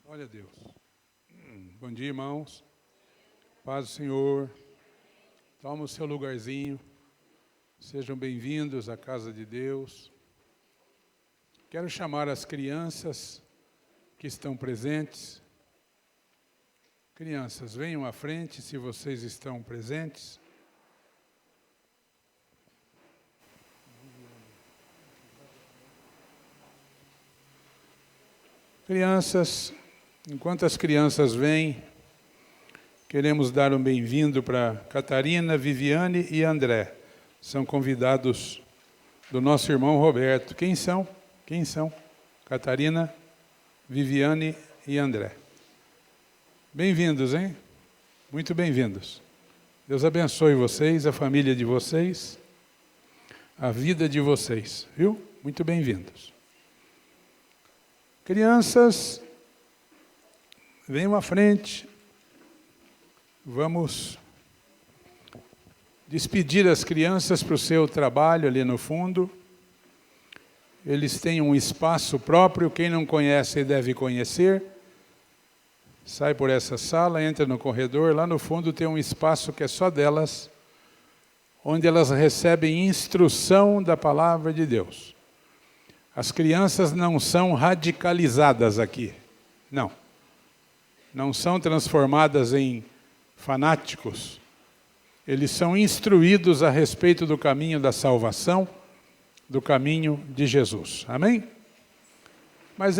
Glória a Deus. Bom dia, irmãos. Paz do Senhor. Toma o seu lugarzinho. Sejam bem-vindos à casa de Deus. Quero chamar as crianças que estão presentes. Crianças, venham à frente se vocês estão presentes. Crianças, enquanto as crianças vêm, queremos dar um bem-vindo para Catarina, Viviane e André. São convidados do nosso irmão Roberto. Quem são? Quem são? Catarina, Viviane e André. Bem-vindos, hein? Muito bem-vindos. Deus abençoe vocês, a família de vocês, a vida de vocês, viu? Muito bem-vindos. Crianças, venham à frente. Vamos despedir as crianças para o seu trabalho ali no fundo. Eles têm um espaço próprio, quem não conhece deve conhecer. Sai por essa sala, entra no corredor, lá no fundo tem um espaço que é só delas, onde elas recebem instrução da palavra de Deus. As crianças não são radicalizadas aqui, não. Não são transformadas em fanáticos. Eles são instruídos a respeito do caminho da salvação, do caminho de Jesus. Amém? Mas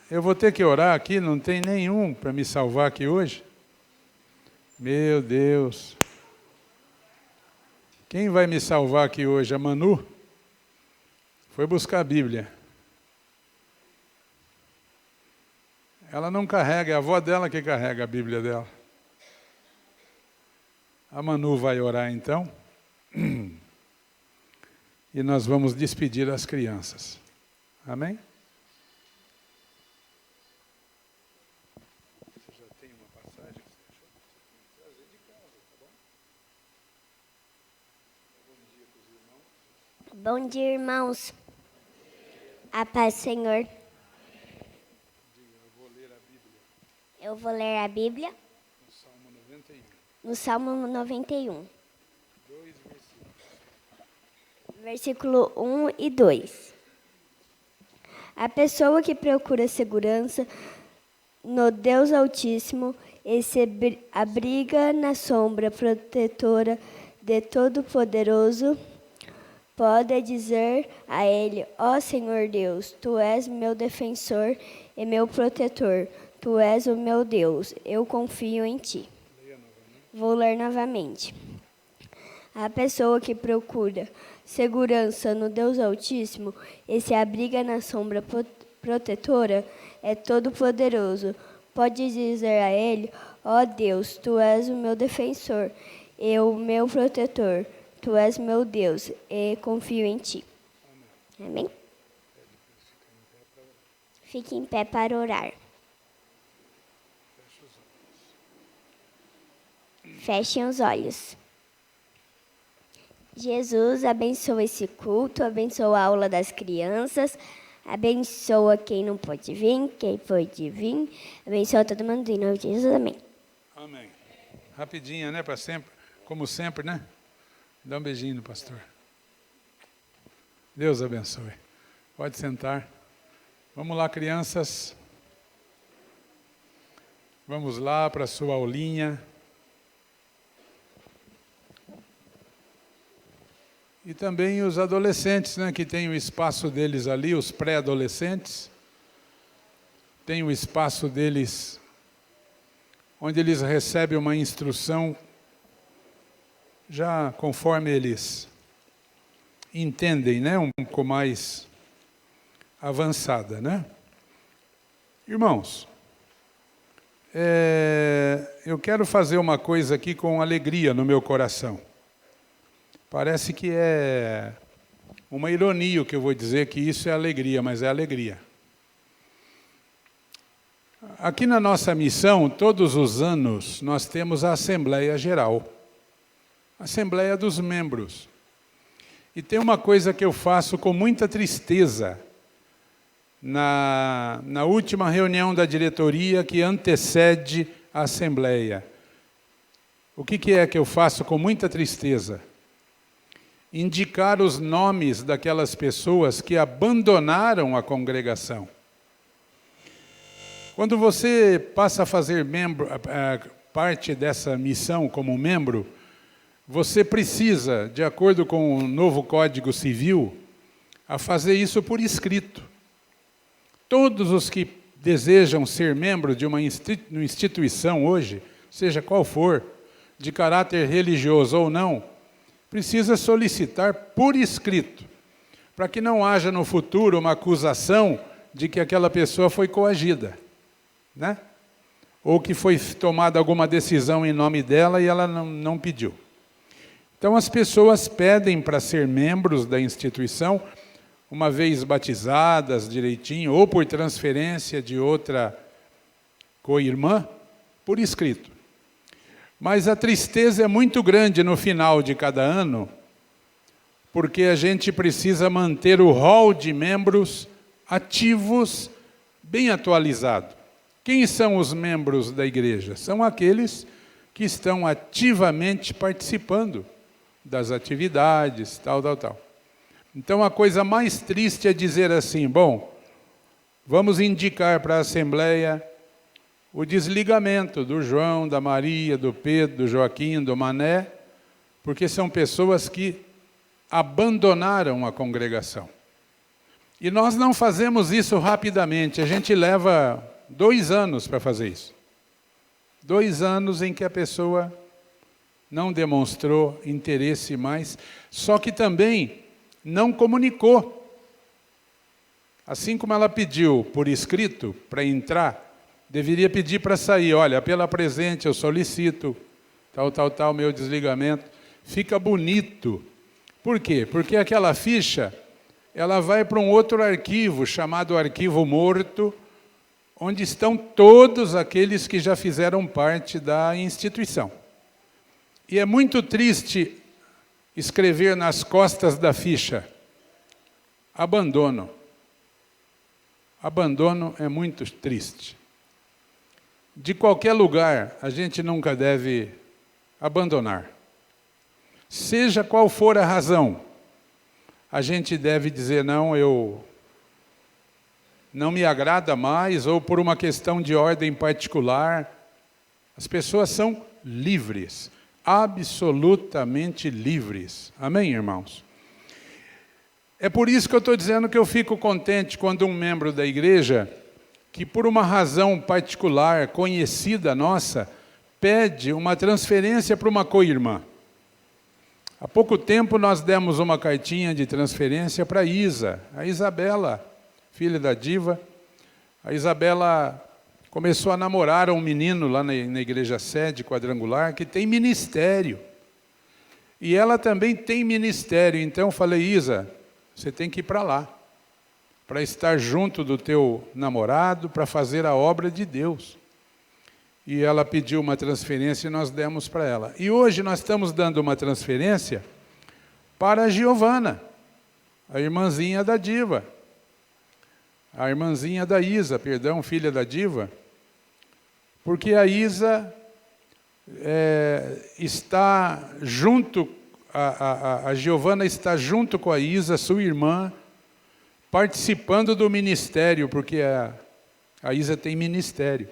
eu vou ter que orar aqui, não tem nenhum para me salvar aqui hoje. Meu Deus. Quem vai me salvar aqui hoje? A Manu? Foi buscar a Bíblia. Ela não carrega, é a avó dela que carrega a Bíblia dela. A Manu vai orar então. E nós vamos despedir as crianças. Amém? Você já tem uma passagem que você achou? Trazer de casa, tá bom? Bom dia para os irmãos. Bom dia, irmãos. A paz do Senhor. Eu vou ler a Bíblia. No Salmo 91. No Salmo 91. 2 versículos. Versículo 1 e 2. A pessoa que procura segurança no Deus Altíssimo e se abriga na sombra protetora de Todo-Poderoso, pode dizer a Ele: ó Senhor Deus, Tu és meu defensor e meu protetor. Tu és o meu Deus, eu confio em Ti. Vou ler novamente. A pessoa que procura segurança no Deus Altíssimo e se abriga na sombra protetora é Todo-Poderoso. Pode dizer a Ele: ó Deus, Tu és o meu defensor e o meu protetor. Tu és meu Deus e confio em Ti. Amém? Fique em pé para orar. Fechem os olhos. Jesus, abençoa esse culto, abençoa a aula das crianças, abençoa quem não pode vir, quem pode vir, abençoa todo mundo em nome de Jesus, amém. Amém. Rapidinha, né? Para sempre, como sempre, né? Dá um beijinho no pastor. Deus abençoe. Pode sentar. Vamos lá, crianças. Vamos lá para a sua aulinha. E também os adolescentes, né, que têm o espaço deles ali, os pré-adolescentes, tem o espaço deles, onde eles recebem uma instrução, já conforme eles entendem, né, um pouco mais avançada, né? Irmãos, eu quero fazer uma coisa aqui com alegria no meu coração. Parece que é uma ironia o que eu vou dizer, que isso é alegria, mas é alegria. Aqui na nossa missão, todos os anos, nós temos a Assembleia Geral. Assembleia dos membros. E tem uma coisa que eu faço com muita tristeza. na última reunião da diretoria que antecede a Assembleia. O que é que eu faço com muita tristeza? Indicar os nomes daquelas pessoas que abandonaram a congregação. Quando você passa a fazer parte dessa missão como membro, você precisa, de acordo com o novo Código Civil, a fazer isso por escrito. Todos os que desejam ser membro de uma instituição hoje, seja qual for, de caráter religioso ou não, precisa solicitar por escrito, para que não haja no futuro uma acusação de que aquela pessoa foi coagida, né? Ou que foi tomada alguma decisão em nome dela e ela não pediu. Então as pessoas pedem para ser membros da instituição, uma vez batizadas direitinho, ou por transferência de outra co-irmã, por escrito. Mas a tristeza é muito grande no final de cada ano, porque a gente precisa manter o rol de membros ativos, bem atualizado. Quem são os membros da igreja? São aqueles que estão ativamente participando das atividades, tal. Então, a coisa mais triste é dizer assim, bom, vamos indicar para a Assembleia o desligamento do João, da Maria, do Pedro, do Joaquim, do Mané, porque são pessoas que abandonaram a congregação. E nós não fazemos isso rapidamente, a gente leva 2 anos para fazer isso. 2 anos em que a pessoa não demonstrou interesse mais, só que também não comunicou. Assim como ela pediu por escrito para entrar, deveria pedir para sair. Olha, pela presente eu solicito, tal, meu desligamento. Fica bonito. Por quê? Porque aquela ficha, ela vai para um outro arquivo, chamado arquivo morto, onde estão todos aqueles que já fizeram parte da instituição. E é muito triste escrever nas costas da ficha, abandono. Abandono é muito triste. De qualquer lugar, a gente nunca deve abandonar. Seja qual for a razão, a gente deve dizer, não, não me agrada mais, ou por uma questão de ordem particular. As pessoas são livres, absolutamente livres. Amém, irmãos? É por isso que eu estou dizendo que eu fico contente quando um membro da igreja, que por uma razão particular, conhecida nossa, pede uma transferência para uma co-irmã. Há pouco tempo nós demos uma cartinha de transferência para a Isabela, filha da Diva. A Isabela começou a namorar um menino lá na igreja sede quadrangular, que tem ministério. E ela também tem ministério, então eu falei, Isa, você tem que ir para lá, para estar junto do teu namorado, para fazer a obra de Deus. E ela pediu uma transferência e nós demos para ela. E hoje nós estamos dando uma transferência para a Giovana, a irmãzinha da Diva. A irmãzinha da Isa, filha da Diva. Porque a Isa está junto, a Giovana está junto com a Isa, sua irmã, participando do ministério, porque a Isa tem ministério.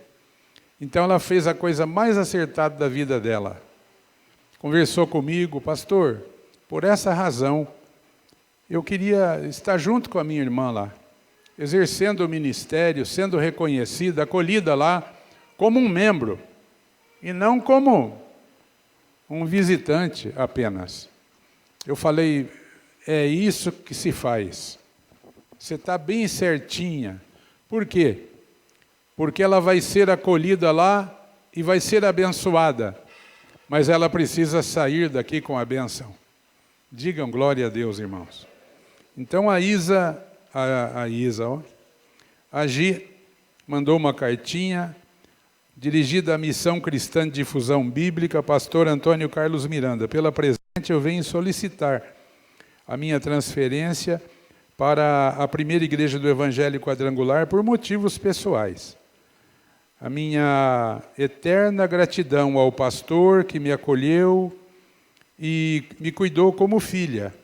Então ela fez a coisa mais acertada da vida dela. Conversou comigo, pastor, por essa razão, eu queria estar junto com a minha irmã lá, exercendo o ministério, sendo reconhecida, acolhida lá, como um membro, e não como um visitante apenas. Eu falei, é isso que se faz. Você está bem certinha. Por quê? Porque ela vai ser acolhida lá e vai ser abençoada. Mas ela precisa sair daqui com a bênção. Digam glória a Deus, irmãos. Então a Gi mandou uma cartinha dirigida à Missão Cristã de Difusão Bíblica, pastor Antônio Carlos Miranda. Pela presente eu venho solicitar a minha transferência para a primeira igreja do Evangelho Quadrangular por motivos pessoais. A minha eterna gratidão ao pastor que me acolheu e me cuidou como filha.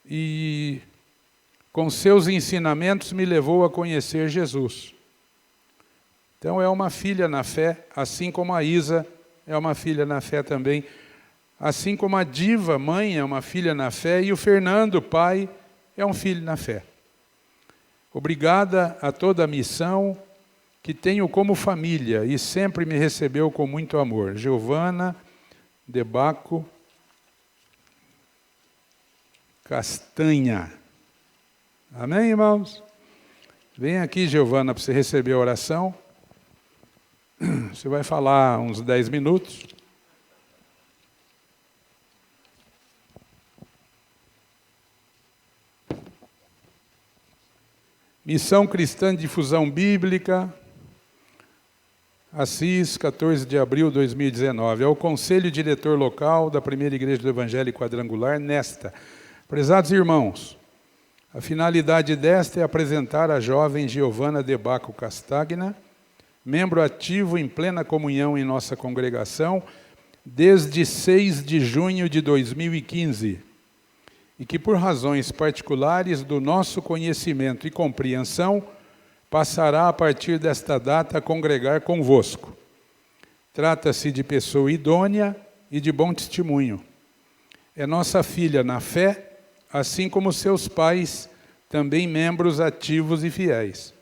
E com seus ensinamentos me levou a conhecer Jesus. Então é uma filha na fé, assim como a Isa é uma filha na fé também. Assim como a Diva, mãe, é uma filha na fé, e o Fernando, pai, é um filho na fé. Obrigada a toda a missão que tenho como família e sempre me recebeu com muito amor. Giovana Debaco Castanha. Amém, irmãos? Vem aqui, Giovana, para você receber a oração. Você vai falar uns 10 minutos. Missão Cristã de Difusão Bíblica, Assis, 14 de abril de 2019. É o Conselho Diretor Local da Primeira Igreja do Evangelho Quadrangular, nesta. Prezados irmãos, a finalidade desta é apresentar a jovem Giovana Debaco Castagna, membro ativo em plena comunhão em nossa congregação, desde 6 de junho de 2015, e que por razões particulares do nosso conhecimento e compreensão, passará a partir desta data a congregar convosco. Trata-se de pessoa idônea e de bom testemunho. É nossa filha na fé, assim como seus pais, também membros ativos e fiéis.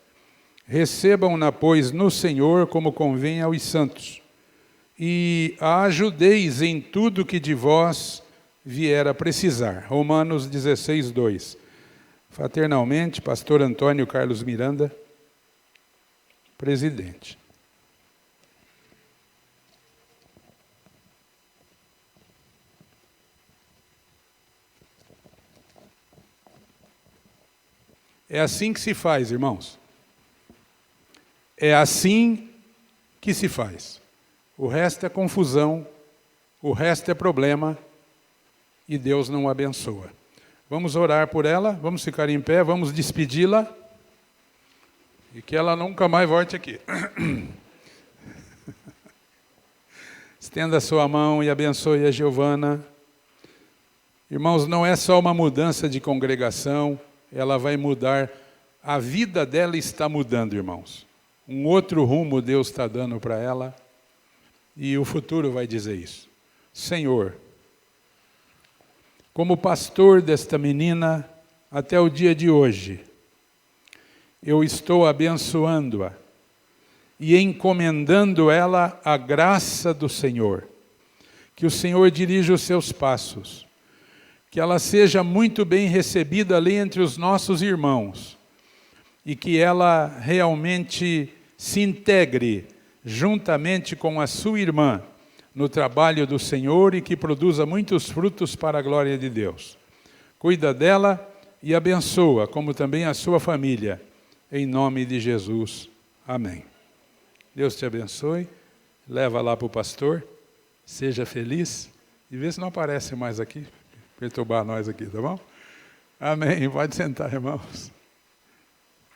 Recebam-na, pois, no Senhor, como convém aos santos, e a ajudeis em tudo que de vós vier a precisar. Romanos 16, 2. Fraternalmente, pastor Antônio Carlos Miranda, presidente. É assim que se faz, irmãos. É assim que se faz. O resto é confusão, o resto é problema, e Deus não abençoa. Vamos orar por ela, vamos ficar em pé, vamos despedi-la, e que ela nunca mais volte aqui. Estenda a sua mão e abençoe a Giovana. Irmãos, não é só uma mudança de congregação, ela vai mudar, a vida dela está mudando, irmãos. Um outro rumo Deus está dando para ela, e o futuro vai dizer isso. Senhor, como pastor desta menina, até o dia de hoje, eu estou abençoando-a e encomendando ela à graça do Senhor. Que o Senhor dirija os seus passos, que ela seja muito bem recebida ali entre os nossos irmãos e que ela realmente se integre juntamente com a sua irmã no trabalho do Senhor e que produza muitos frutos para a glória de Deus. Cuida dela e abençoa, como também a sua família, em nome de Jesus. Amém. Deus te abençoe, leva lá para o pastor, seja feliz e vê se não aparece mais aqui, perturbar nós aqui, tá bom? Amém, pode sentar, irmãos.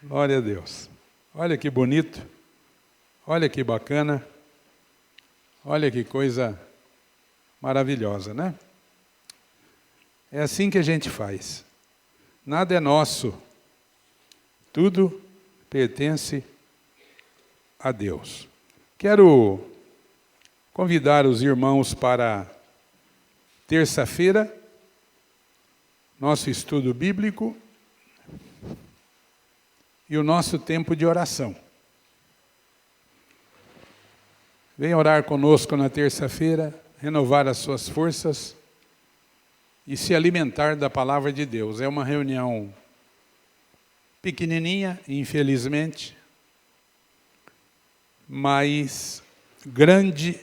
Glória a Deus. Olha que bonito, olha que bacana, olha que coisa maravilhosa, né? É assim que a gente faz. Nada é nosso, tudo pertence a Deus. Quero convidar os irmãos para terça-feira, nosso estudo bíblico e o nosso tempo de oração. Venha orar conosco na terça-feira, renovar as suas forças e se alimentar da palavra de Deus. É uma reunião pequenininha, infelizmente, mas grande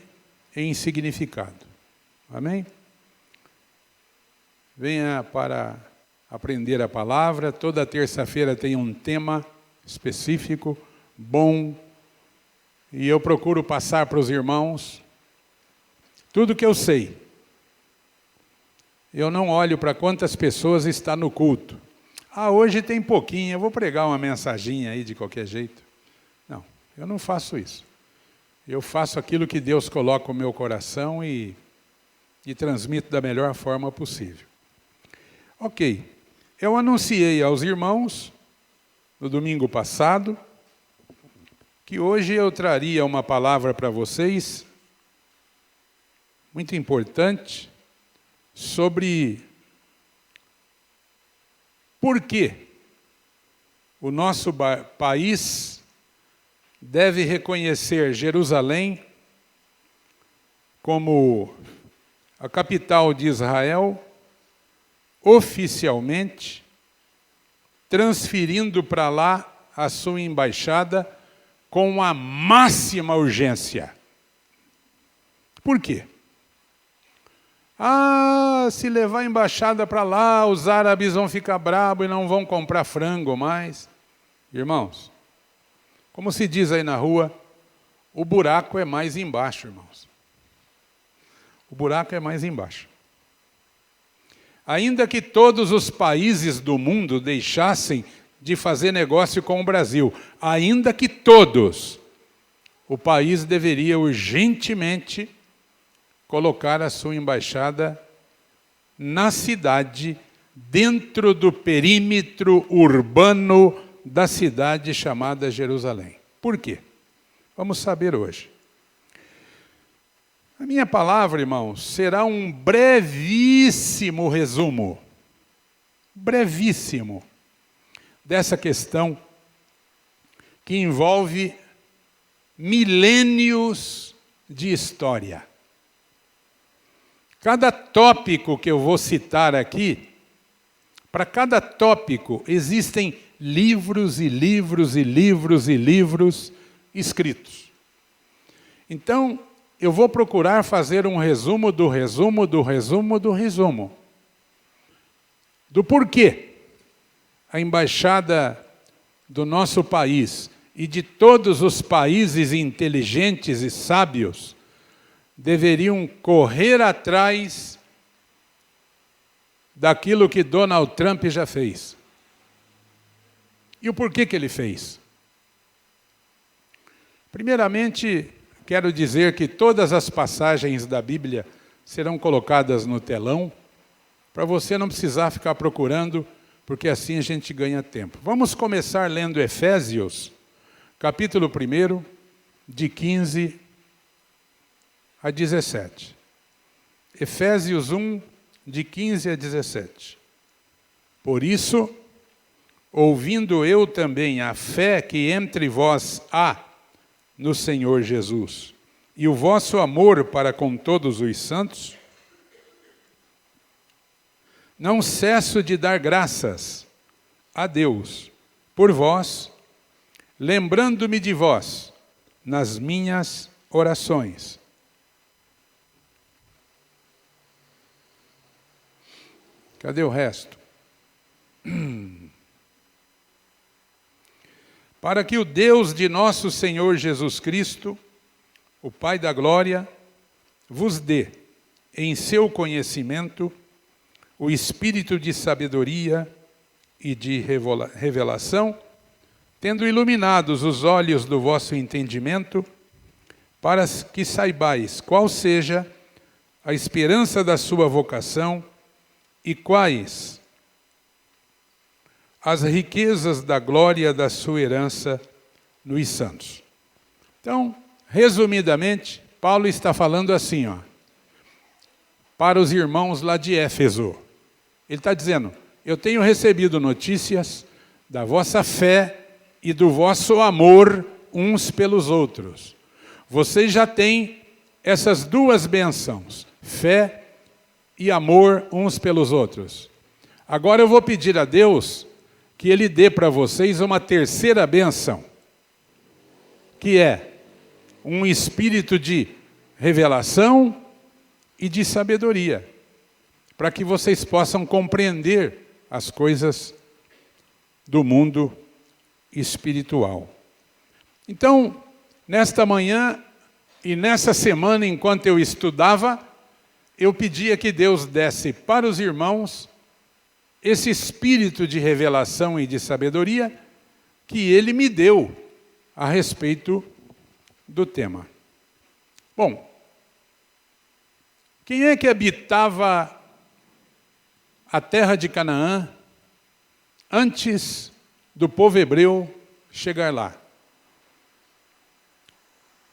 em significado. Amém? Venha para aprender a palavra. Toda terça-feira tem um tema específico, bom, e eu procuro passar para os irmãos tudo que eu sei. Eu não olho para quantas pessoas está no culto. hoje tem pouquinho, eu vou pregar uma mensaginha aí de qualquer jeito. Não, eu não faço isso. Eu faço aquilo que Deus coloca no meu coração e transmito da melhor forma possível. Ok, eu anunciei aos irmãos, no domingo passado, que hoje eu traria uma palavra para vocês, muito importante, sobre por que o nosso país deve reconhecer Jerusalém como a capital de Israel, oficialmente, transferindo para lá a sua embaixada com a máxima urgência. Por quê? Se levar a embaixada para lá, os árabes vão ficar bravos e não vão comprar frango mais. Irmãos, como se diz aí na rua, o buraco é mais embaixo, irmãos. O buraco é mais embaixo. Ainda que todos os países do mundo deixassem de fazer negócio com o Brasil, ainda que todos, o país deveria urgentemente colocar a sua embaixada na cidade, dentro do perímetro urbano da cidade chamada Jerusalém. Por quê? Vamos saber hoje. A minha palavra, irmãos, será um brevíssimo resumo, brevíssimo, dessa questão que envolve milênios de história. Cada tópico que eu vou citar aqui, para cada tópico existem livros e livros e livros e livros escritos. Então, eu vou procurar fazer um resumo do resumo do resumo do resumo. Do porquê a embaixada do nosso país e de todos os países inteligentes e sábios deveriam correr atrás daquilo que Donald Trump já fez. E o porquê que ele fez? Primeiramente, quero dizer que todas as passagens da Bíblia serão colocadas no telão, para você não precisar ficar procurando, porque assim a gente ganha tempo. Vamos começar lendo Efésios, capítulo 1, de 15 a 17. Efésios 1, de 15 a 17. Por isso, ouvindo eu também a fé que entre vós há no Senhor Jesus, e o vosso amor para com todos os santos, não cesso de dar graças a Deus por vós, lembrando-me de vós nas minhas orações. Cadê o resto? Para que o Deus de nosso Senhor Jesus Cristo, o Pai da glória, vos dê, em seu conhecimento, o espírito de sabedoria e de revelação, tendo iluminados os olhos do vosso entendimento, para que saibais qual seja a esperança da sua vocação e quais as riquezas da glória da sua herança nos santos. Então, resumidamente, Paulo está falando assim, para os irmãos lá de Éfeso. Ele está dizendo, eu tenho recebido notícias da vossa fé e do vosso amor uns pelos outros. Vocês já têm essas duas bênçãos, fé e amor uns pelos outros. Agora eu vou pedir a Deus que Ele dê para vocês uma terceira bênção, que é um espírito de revelação e de sabedoria, para que vocês possam compreender as coisas do mundo espiritual. Então, nesta manhã e nessa semana, enquanto eu estudava, eu pedia que Deus desse para os irmãos esse espírito de revelação e de sabedoria que ele me deu a respeito do tema. Bom, quem é que habitava a terra de Canaã antes do povo hebreu chegar lá?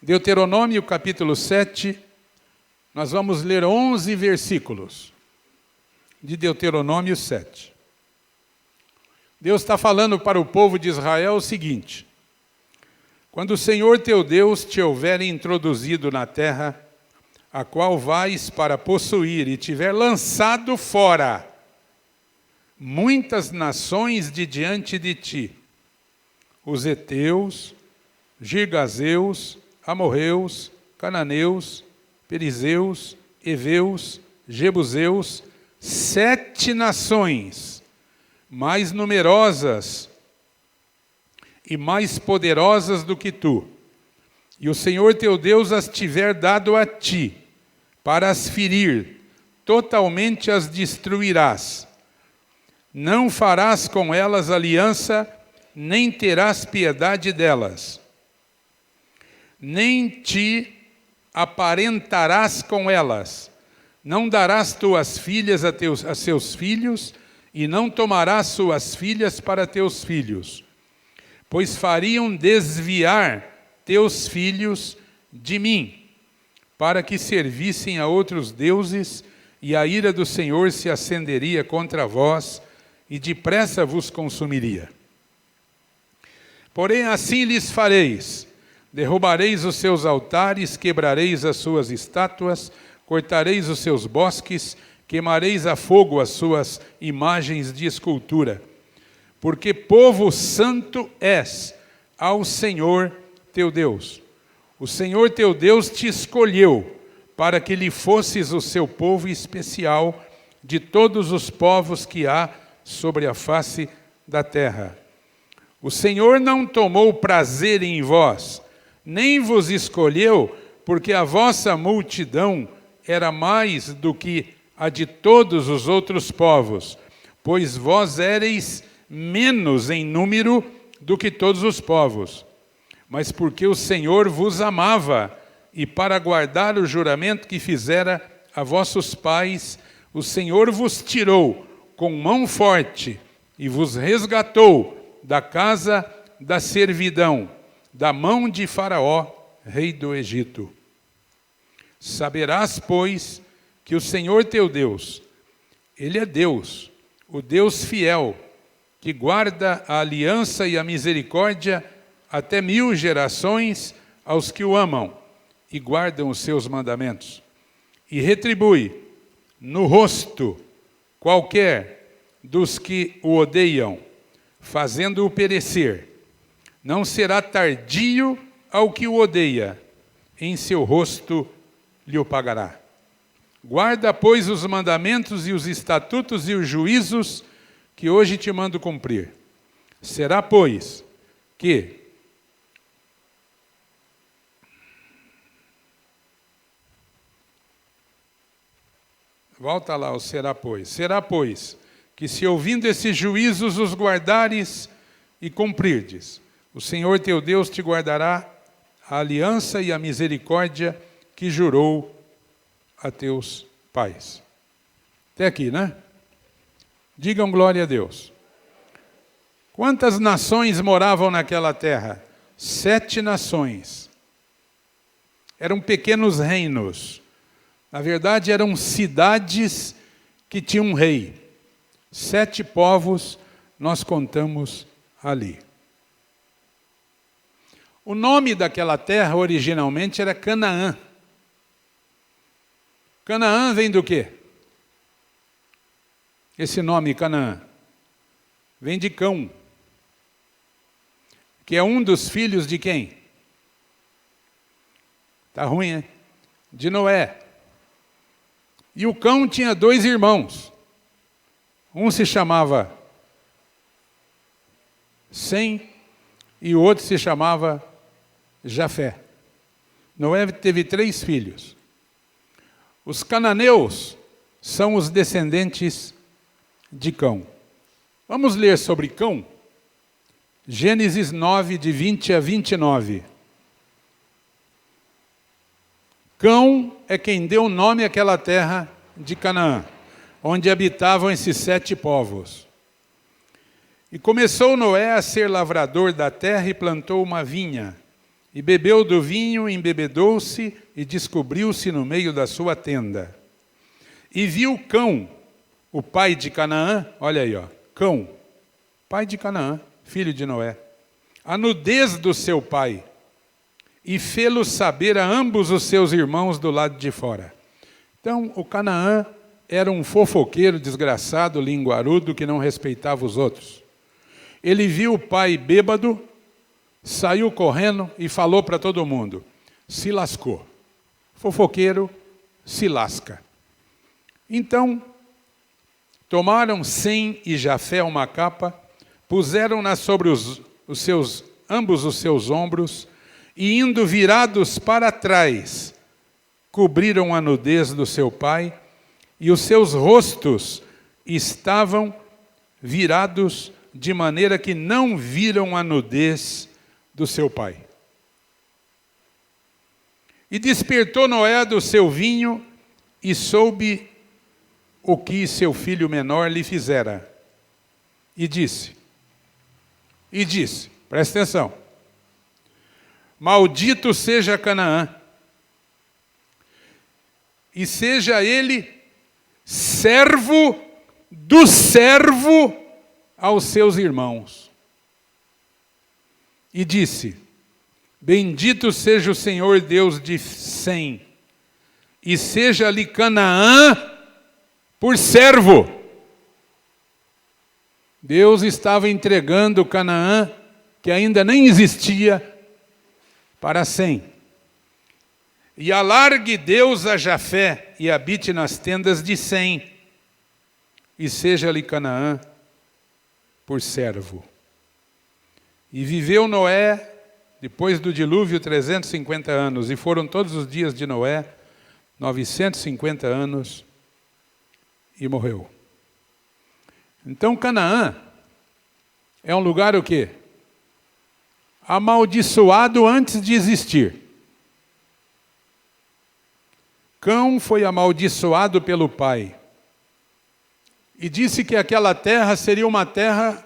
Deuteronômio capítulo 7, nós vamos ler 11 versículos de Deuteronômio 7. Deus está falando para o povo de Israel o seguinte: quando o Senhor teu Deus te houver introduzido na terra, a qual vais para possuir, e tiver lançado fora muitas nações de diante de ti, os heteus, girgazeus, amorreus, cananeus, perizeus, heveus, jebuseus, 7 nações mais numerosas e mais poderosas do que tu, e o Senhor teu Deus as tiver dado a ti, para as ferir, totalmente as destruirás. Não farás com elas aliança, nem terás piedade delas. Nem te aparentarás com elas. Não darás tuas filhas a seus filhos, e não tomarás suas filhas para teus filhos, pois fariam desviar teus filhos de mim, para que servissem a outros deuses, e a ira do Senhor se acenderia contra vós, e depressa vos consumiria. Porém assim lhes fareis: derrubareis os seus altares, quebrareis as suas estátuas, cortareis os seus bosques, queimareis a fogo as suas imagens de escultura. Porque povo santo és ao Senhor teu Deus. O Senhor teu Deus te escolheu para que lhe fosses o seu povo especial de todos os povos que há sobre a face da terra. O Senhor não tomou prazer em vós, nem vos escolheu, porque a vossa multidão era mais do que a de todos os outros povos, pois vós éreis menos em número do que todos os povos. Mas porque o Senhor vos amava, e para guardar o juramento que fizera a vossos pais, o Senhor vos tirou com mão forte e vos resgatou da casa da servidão, da mão de Faraó, rei do Egito. Saberás, pois, que o Senhor teu Deus, Ele é Deus, o Deus fiel, que guarda a aliança e a misericórdia até 1000 gerações aos que o amam e guardam os seus mandamentos, e retribui no rosto qualquer dos que o odeiam, fazendo-o perecer. Não será tardio ao que o odeia, em seu rosto lhe o pagará. Guarda, pois, os mandamentos e os estatutos e os juízos que hoje te mando cumprir. Será, pois, que volta lá, o será, pois. Será, pois, que se ouvindo esses juízos os guardares e cumprirdes, o Senhor teu Deus te guardará a aliança e a misericórdia que jurou a teus pais. Até aqui, né? Digam glória a Deus. Quantas nações moravam naquela terra? 7 nações. Eram pequenos reinos. Na verdade, eram cidades que tinham um rei. 7 povos nós contamos ali. O nome daquela terra originalmente era Canaã. Canaã vem do quê? Esse nome, Canaã, vem de Cão, que é um dos filhos de quem? Tá ruim, hein? De Noé. E o Cão tinha 2 irmãos. Um se chamava Sem e o outro se chamava Jafé. Noé teve 3 filhos. Os cananeus são os descendentes de Cão. Vamos ler sobre Cão? Gênesis 9, de 20 a 29. Cão é quem deu nome àquela terra de Canaã, onde habitavam esses 7 povos. E começou Noé a ser lavrador da terra e plantou uma vinha. E bebeu do vinho, embebedou-se e descobriu-se no meio da sua tenda. E viu Cão, o pai de Canaã, olha aí, Cão, pai de Canaã, filho de Noé, a nudez do seu pai, e fê-lo saber a ambos os seus irmãos do lado de fora. Então, o Canaã era um fofoqueiro desgraçado, linguarudo, que não respeitava os outros. Ele viu o pai bêbado, saiu correndo e falou para todo mundo. Se lascou. Fofoqueiro se lasca. Então, tomaram Sem e Jafé uma capa, puseram-na sobre ambos os seus ombros, e indo virados para trás, cobriram a nudez do seu pai, e os seus rostos estavam virados de maneira que não viram a nudez do seu pai. E despertou Noé do seu vinho e soube o que seu filho menor lhe fizera. E disse, presta atenção, maldito seja Canaã, e seja ele servo do servo aos seus irmãos. E disse, bendito seja o Senhor Deus de Sem, e seja-lhe Canaã por servo. Deus estava entregando Canaã, que ainda nem existia, para Sem. E alargue Deus a Jafé e habite nas tendas de Sem, e seja-lhe Canaã por servo. E viveu Noé, depois do dilúvio, 350 anos, e foram todos os dias de Noé 950 anos, e morreu. Então Canaã é um lugar o quê? Amaldiçoado antes de existir. Cão foi amaldiçoado pelo pai. E disse que aquela terra seria uma terra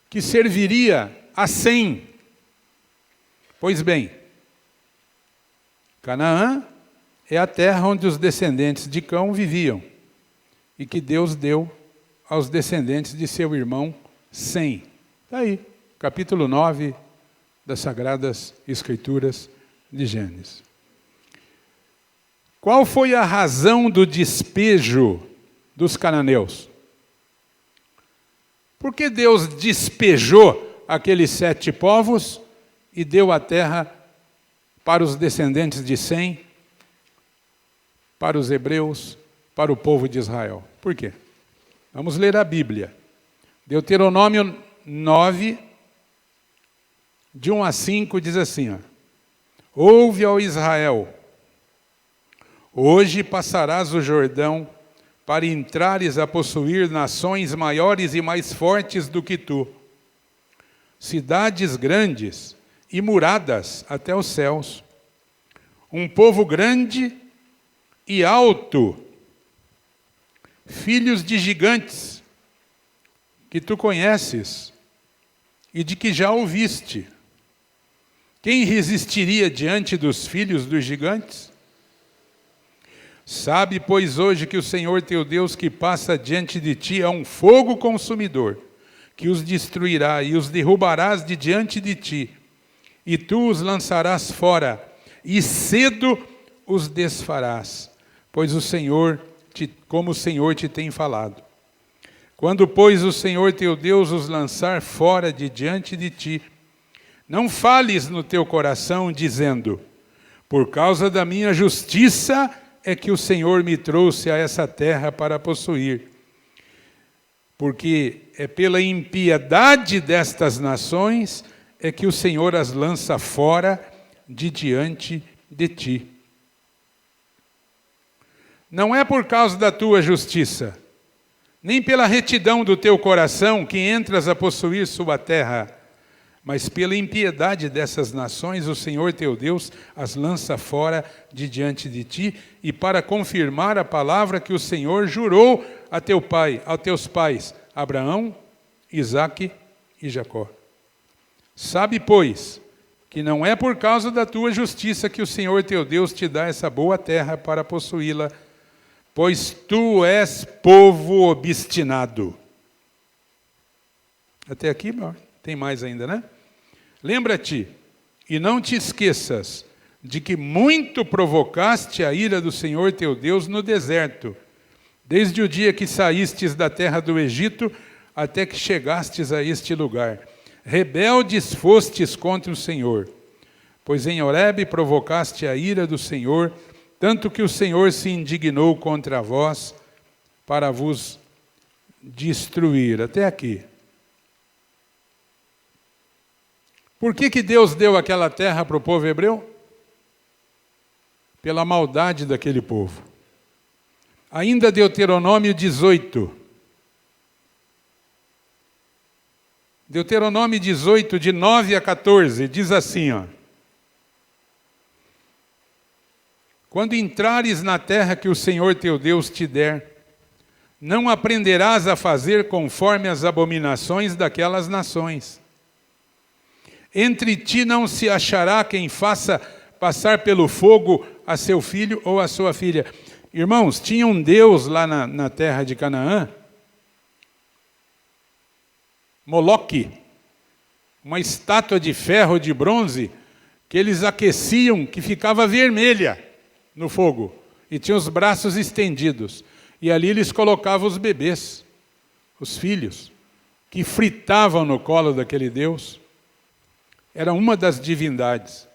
que serviria a Sem. Pois bem, Canaã é a terra onde os descendentes de Cão viviam e que Deus deu aos descendentes de seu irmão Sem. Está aí, capítulo 9 das Sagradas Escrituras de Gênesis. Qual foi a razão do despejo dos cananeus? Por que Deus despejou aqueles 7 povos e deu a terra para os descendentes de Sem, para os hebreus, para o povo de Israel? Por quê? Vamos ler a Bíblia. Deuteronômio 9, de 1 a 5, diz assim, ouve, ó Israel, hoje passarás o Jordão para entrares a possuir nações maiores e mais fortes do que tu, cidades grandes e muradas até os céus, um povo grande e alto, filhos de gigantes, que tu conheces e de que já ouviste. Quem resistiria diante dos filhos dos gigantes? Sabe, pois, hoje que o Senhor teu Deus que passa diante de ti é um fogo consumidor, que os destruirá e os derrubarás de diante de ti, e tu os lançarás fora, e cedo os desfarás, pois como o Senhor te tem falado. Quando, pois, o Senhor teu Deus os lançar fora de diante de ti, não fales no teu coração, dizendo, por causa da minha justiça é que o Senhor me trouxe a essa terra para possuir. Porque é pela impiedade destas nações é que o Senhor as lança fora de diante de ti. Não é por causa da tua justiça, nem pela retidão do teu coração que entras a possuir sua terra, mas pela impiedade dessas nações, o Senhor teu Deus as lança fora de diante de ti, e para confirmar a palavra que o Senhor jurou a teu pai, aos teus pais, Abraão, Isaque e Jacó. Sabe, pois, que não é por causa da tua justiça que o Senhor teu Deus te dá essa boa terra para possuí-la, pois tu és povo obstinado. Até aqui, tem mais ainda, né? Lembra-te, e não te esqueças, de que muito provocaste a ira do Senhor teu Deus no deserto, desde o dia que saístes da terra do Egito, até que chegastes a este lugar. Rebeldes fostes contra o Senhor, pois em Horebe provocaste a ira do Senhor, tanto que o Senhor se indignou contra vós para vos destruir. Até aqui. Por que Deus deu aquela terra para o povo hebreu? Pela maldade daquele povo. Ainda Deuteronômio 18. Deuteronômio 18, de 9 a 14, diz assim, ó. Quando entrares na terra que o Senhor teu Deus te der, não aprenderás a fazer conforme as abominações daquelas nações. Entre ti não se achará quem faça passar pelo fogo a seu filho ou a sua filha. Irmãos, tinha um Deus lá na terra de Canaã, Moloque, uma estátua de ferro, de bronze, que eles aqueciam, que ficava vermelha no fogo, e tinha os braços estendidos. E ali eles colocavam os bebês, os filhos, que fritavam no colo daquele Deus. Era uma das divindades.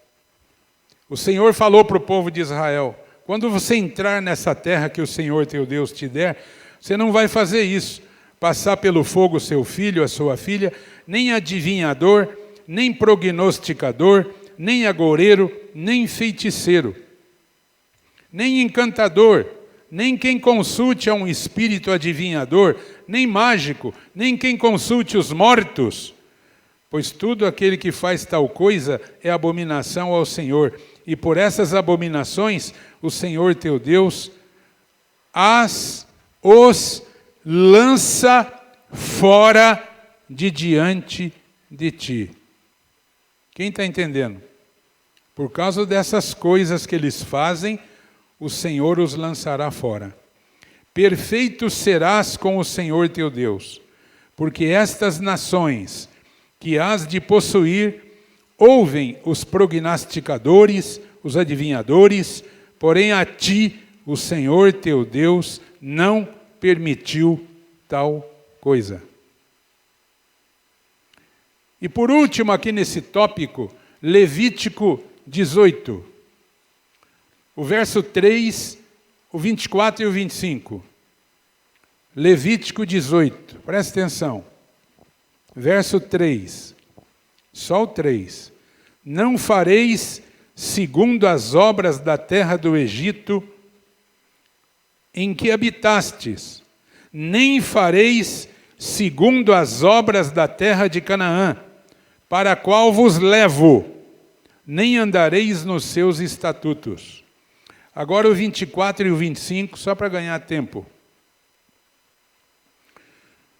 O Senhor falou para o povo de Israel, quando você entrar nessa terra que o Senhor teu Deus te der, você não vai fazer isso, passar pelo fogo seu filho, a sua filha, nem adivinhador, nem prognosticador, nem agoureiro, nem feiticeiro, nem encantador, nem quem consulte a um espírito adivinhador, nem mágico, nem quem consulte os mortos, pois tudo aquele que faz tal coisa é abominação ao Senhor, e por essas abominações o Senhor teu Deus os lança fora de diante de ti. Quem está entendendo? Por causa dessas coisas que eles fazem, o Senhor os lançará fora. Perfeito serás com o Senhor teu Deus, porque estas nações que hás de possuir ouvem os prognosticadores, os adivinhadores, porém a ti o Senhor teu Deus não permitiu tal coisa. E por último, aqui nesse tópico, Levítico 18, o verso 3, o 24 e o 25. Levítico 18, presta atenção. Verso 3, só o 3. Não fareis segundo as obras da terra do Egito, em que habitastes, nem fareis segundo as obras da terra de Canaã, para a qual vos levo, nem andareis nos seus estatutos. Agora o 24 e o 25, só para ganhar tempo.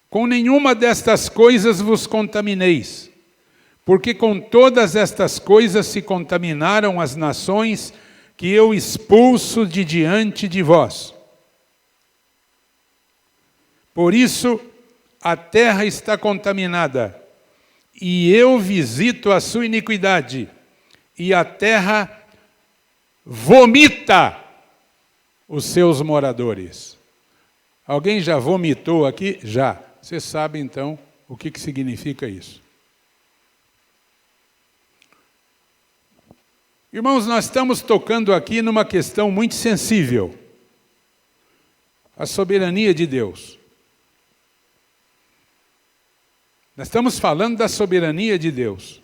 Com nenhuma destas coisas vos contamineis, porque com todas estas coisas se contaminaram as nações que eu expulso de diante de vós. Por isso, a terra está contaminada, e eu visito a sua iniquidade, e a terra vomita os seus moradores. Alguém já vomitou aqui? Já. Você sabe, então, o que significa isso. Irmãos, nós estamos tocando aqui numa questão muito sensível. A soberania de Deus. Nós estamos falando da soberania de Deus.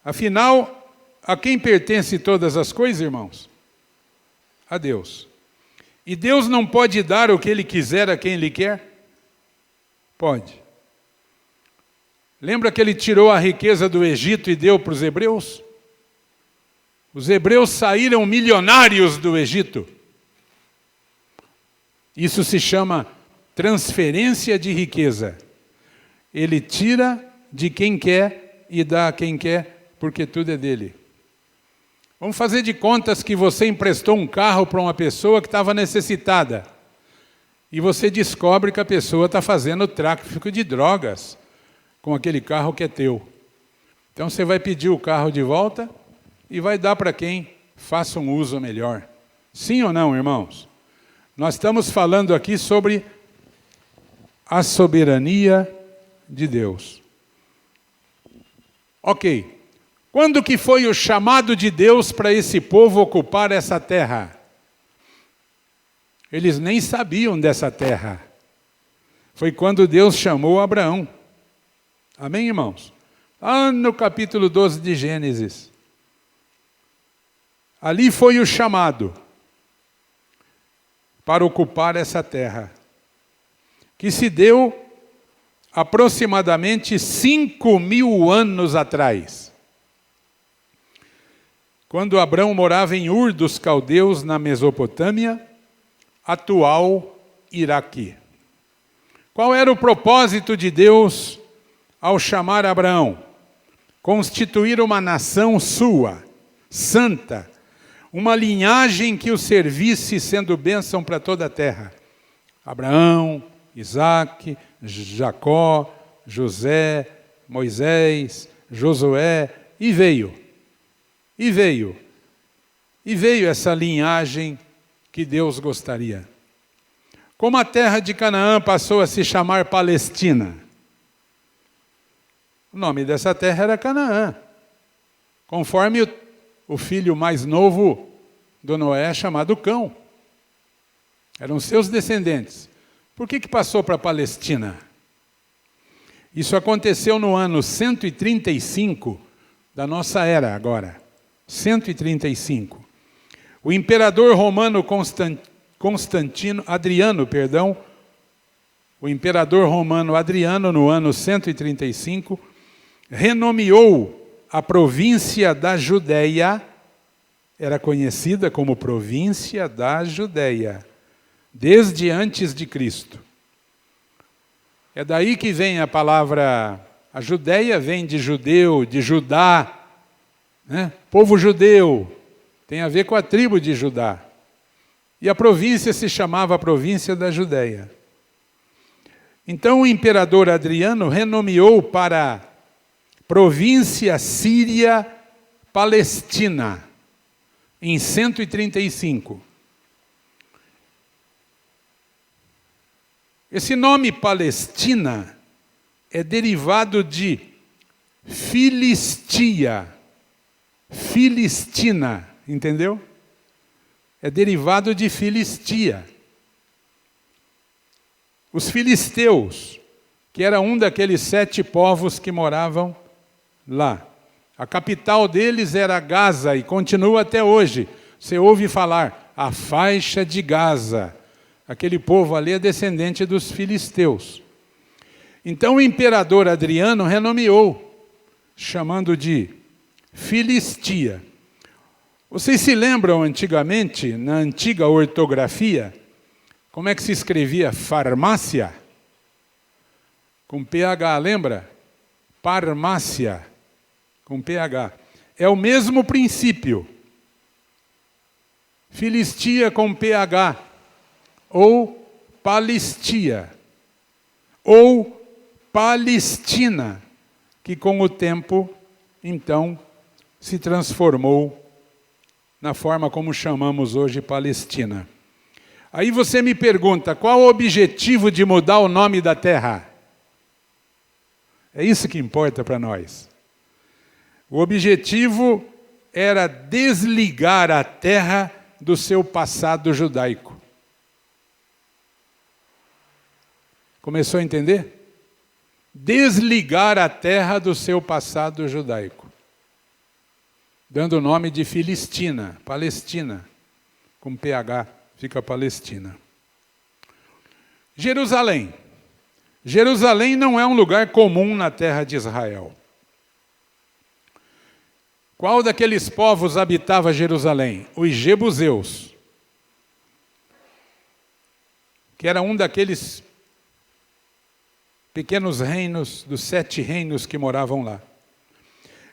Afinal, a quem pertence todas as coisas, irmãos? A Deus. E Deus não pode dar o que Ele quiser a quem Ele quer? Pode. Lembra que Ele tirou a riqueza do Egito e deu para os hebreus? Os hebreus saíram milionários do Egito. Isso se chama transferência de riqueza. Ele tira de quem quer e dá a quem quer, porque tudo é dele. Vamos fazer de contas que você emprestou um carro para uma pessoa que estava necessitada. E você descobre que a pessoa está fazendo tráfico de drogas com aquele carro que é teu. Então você vai pedir o carro de volta e vai dar para quem faça um uso melhor. Sim ou não, irmãos? Nós estamos falando aqui sobre a soberania de Deus. Ok. Quando que foi o chamado de Deus para esse povo ocupar essa terra? Eles nem sabiam dessa terra. Foi quando Deus chamou Abraão. Amém, irmãos? Lá no capítulo 12 de Gênesis. Ali foi o chamado para ocupar essa terra, que se deu aproximadamente 5.000 anos atrás. Quando Abrão morava em Ur dos Caldeus, na Mesopotâmia, atual Iraque. Qual era o propósito de Deus ao chamar Abraão? Constituir uma nação sua, santa, uma linhagem que o servisse sendo bênção para toda a terra. Abraão, Isaque, Jacó, José, Moisés, Josué, e veio essa linhagem que Deus gostaria. Como a terra de Canaã passou a se chamar Palestina, o nome dessa terra era Canaã, conforme o filho mais novo do Noé, chamado Cão. Eram seus descendentes. Por que passou para a Palestina? Isso aconteceu no ano 135 da nossa era agora. 135. O imperador romano o imperador romano Adriano, no ano 135, renomeou a província da Judéia, era conhecida como província da Judéia, desde antes de Cristo. É daí que vem a palavra, a Judéia vem de judeu, de Judá, né? Povo judeu, tem a ver com a tribo de Judá. E a província se chamava província da Judéia. Então o imperador Adriano renomeou para província síria Palestina, em 135. Esse nome Palestina é derivado de Filistia, Filistina, entendeu? É derivado de Filistia. Os filisteus, que era um daqueles 7 povos que moravam lá. A capital deles era Gaza e continua até hoje. Você ouve falar, a faixa de Gaza. Aquele povo ali é descendente dos filisteus. Então o imperador Adriano renomeou, chamando de Filistia. Vocês se lembram antigamente, na antiga ortografia, como é que se escrevia farmácia? Com PH, lembra? Parmácia, com PH. É o mesmo princípio. Filistia com PH, ou Palestia, ou Palestina, que com o tempo, então, se transformou na forma como chamamos hoje Palestina. Aí você me pergunta, qual o objetivo de mudar o nome da terra? É isso que importa para nós. O objetivo era desligar a terra do seu passado judaico. Começou a entender? Desligar a terra do seu passado judaico. Dando o nome de Filistina, Palestina, com PH, fica a Palestina. Jerusalém. Jerusalém não é um lugar comum na terra de Israel. Qual daqueles povos habitava Jerusalém? Os jebuseus, que era um daqueles pequenos reinos, dos 7 reinos que moravam lá.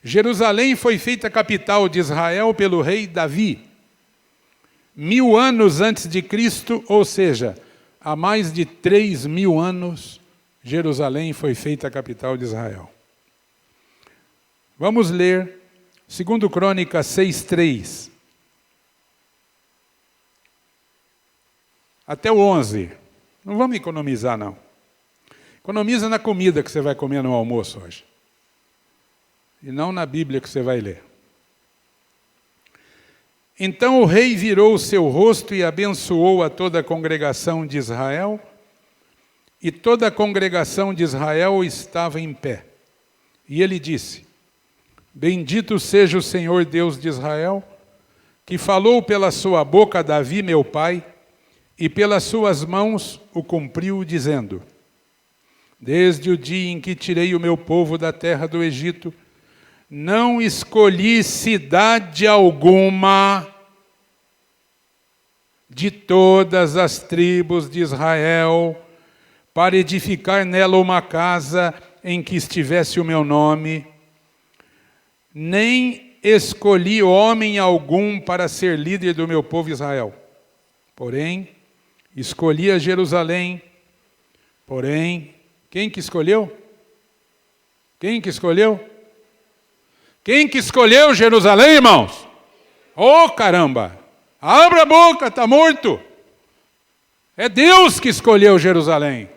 Jerusalém foi feita capital de Israel pelo rei Davi, 1000 anos antes de Cristo, ou seja, há mais de 3000 anos, Jerusalém foi feita a capital de Israel. Vamos ler 2 Crônicas 6:3. Até o 11. Não vamos economizar, não. Economiza na comida que você vai comer no almoço hoje. E não na Bíblia que você vai ler. Então o rei virou o seu rosto e abençoou a toda a congregação de Israel, e toda a congregação de Israel estava em pé. E ele disse: Bendito seja o Senhor Deus de Israel, que falou pela sua boca a Davi, meu pai, e pelas suas mãos o cumpriu, dizendo: Desde o dia em que tirei o meu povo da terra do Egito, não escolhi cidade alguma de todas as tribos de Israel para edificar nela uma casa em que estivesse o meu nome, nem escolhi homem algum para ser líder do meu povo Israel. Porém, escolhi a Jerusalém. Porém, quem que escolheu? Quem que escolheu? Quem que escolheu Jerusalém, irmãos? Oh, caramba! Abra a boca, está morto. É Deus que escolheu Jerusalém.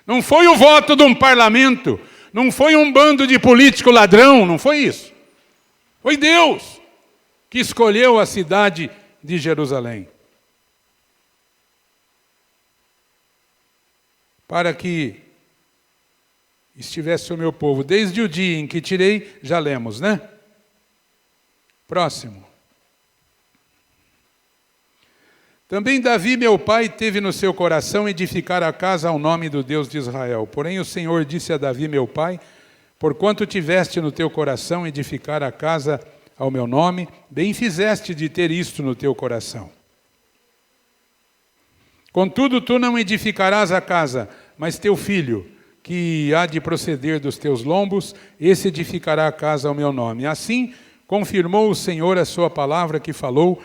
Não foi o voto de um parlamento, não foi um bando de político ladrão, não foi isso. Foi Deus que escolheu a cidade de Jerusalém. Para que estivesse o meu povo, desde o dia em que tirei, já lemos, né? Próximo. Também Davi, meu pai, teve no seu coração edificar a casa ao nome do Deus de Israel. Porém o Senhor disse a Davi, meu pai: Porquanto tiveste no teu coração edificar a casa ao meu nome, bem fizeste de ter isto no teu coração. Contudo, tu não edificarás a casa, mas teu filho, que há de proceder dos teus lombos, esse edificará a casa ao meu nome. Assim confirmou o Senhor a sua palavra que falou,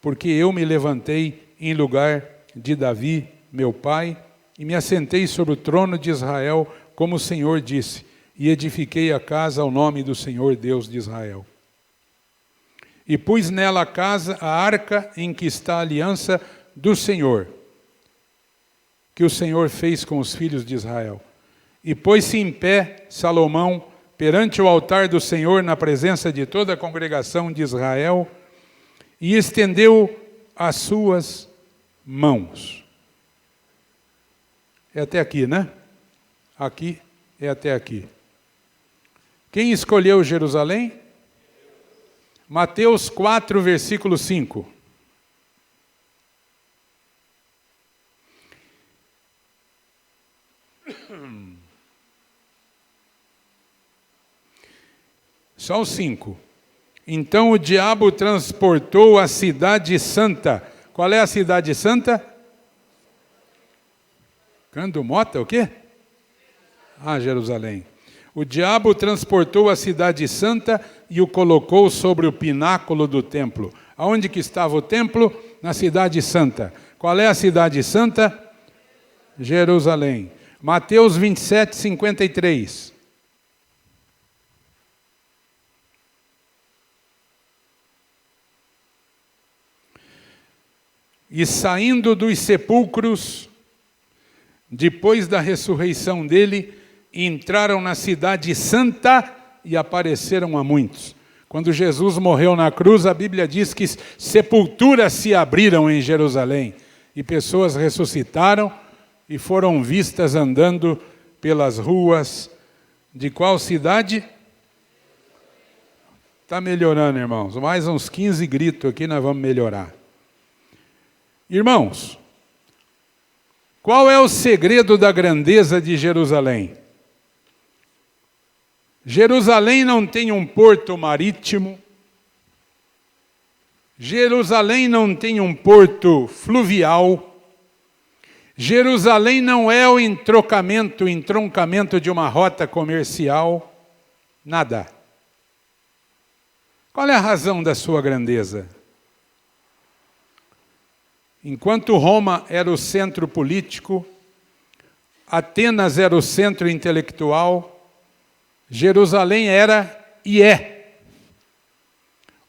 porque eu me levantei em lugar de Davi, meu pai, e me assentei sobre o trono de Israel, como o Senhor disse, e edifiquei a casa ao nome do Senhor Deus de Israel. E pus nela a casa, a arca em que está a aliança do Senhor, que o Senhor fez com os filhos de Israel. E pôs-se em pé Salomão perante o altar do Senhor, na presença de toda a congregação de Israel, e estendeu as suas mãos. É até aqui, né? Aqui é até aqui. Quem escolheu Jerusalém? Mateus 4, versículo 5. Só o 5. Então o diabo transportou a cidade santa. Qual é a cidade santa? Cando Mota, o quê? Jerusalém. O diabo transportou a cidade santa e o colocou sobre o pináculo do templo. Aonde que estava o templo? Na cidade santa. Qual é a cidade santa? Jerusalém. Mateus 27, 53. E saindo dos sepulcros, depois da ressurreição dele, entraram na cidade santa e apareceram a muitos. Quando Jesus morreu na cruz, a Bíblia diz que sepulturas se abriram em Jerusalém e pessoas ressuscitaram e foram vistas andando pelas ruas de qual cidade? Está melhorando, irmãos. Mais uns 15 gritos aqui, nós vamos melhorar. Irmãos, qual é o segredo da grandeza de Jerusalém? Jerusalém não tem um porto marítimo, Jerusalém não tem um porto fluvial, Jerusalém não é o entroncamento de uma rota comercial, nada. Qual é a razão da sua grandeza? Enquanto Roma era o centro político, Atenas era o centro intelectual, Jerusalém era e é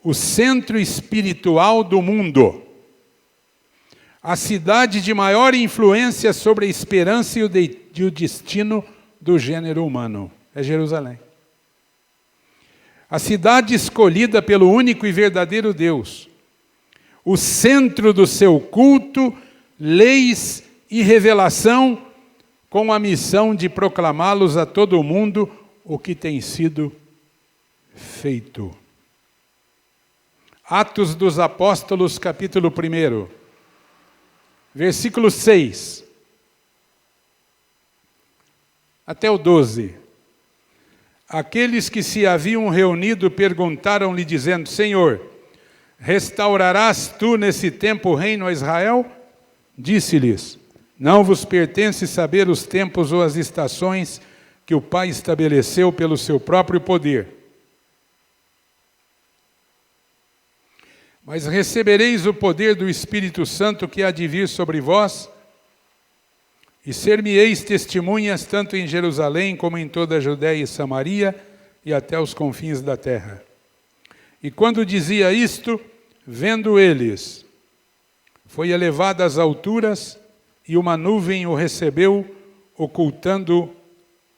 o centro espiritual do mundo. A cidade de maior influência sobre a esperança e o destino do gênero humano é Jerusalém. A cidade escolhida pelo único e verdadeiro Deus. O centro do seu culto, leis e revelação, com a missão de proclamá-los a todo o mundo o que tem sido feito. Atos dos Apóstolos, capítulo 1, versículo 6 até o 12. Aqueles que se haviam reunido perguntaram-lhe, dizendo: Senhor, restaurarás tu nesse tempo o reino a Israel? Disse-lhes: Não vos pertence saber os tempos ou as estações que o Pai estabeleceu pelo seu próprio poder. Mas recebereis o poder do Espírito Santo que há de vir sobre vós, e ser-me-eis testemunhas tanto em Jerusalém como em toda a Judéia e Samaria e até os confins da terra. E quando dizia isto, vendo eles, foi elevado às alturas, e uma nuvem o recebeu, ocultando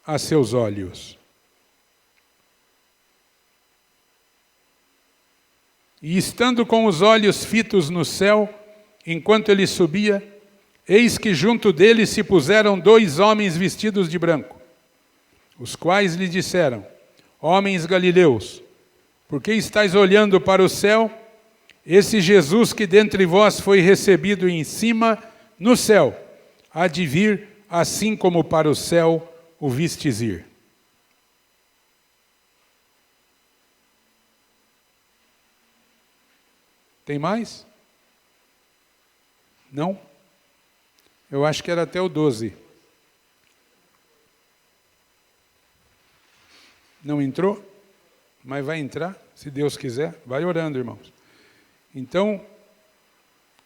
a seus olhos. E estando com os olhos fitos no céu, enquanto ele subia, eis que junto dele se puseram 2 homens vestidos de branco, os quais lhe disseram: Homens galileus, por que estáis olhando para o céu? Esse Jesus que dentre vós foi recebido em cima no céu, há de vir assim como para o céu o vistes ir. Tem mais? Não? Eu acho que era até o 12. Não entrou? Mas vai entrar, se Deus quiser. Vai orando, irmãos. Então,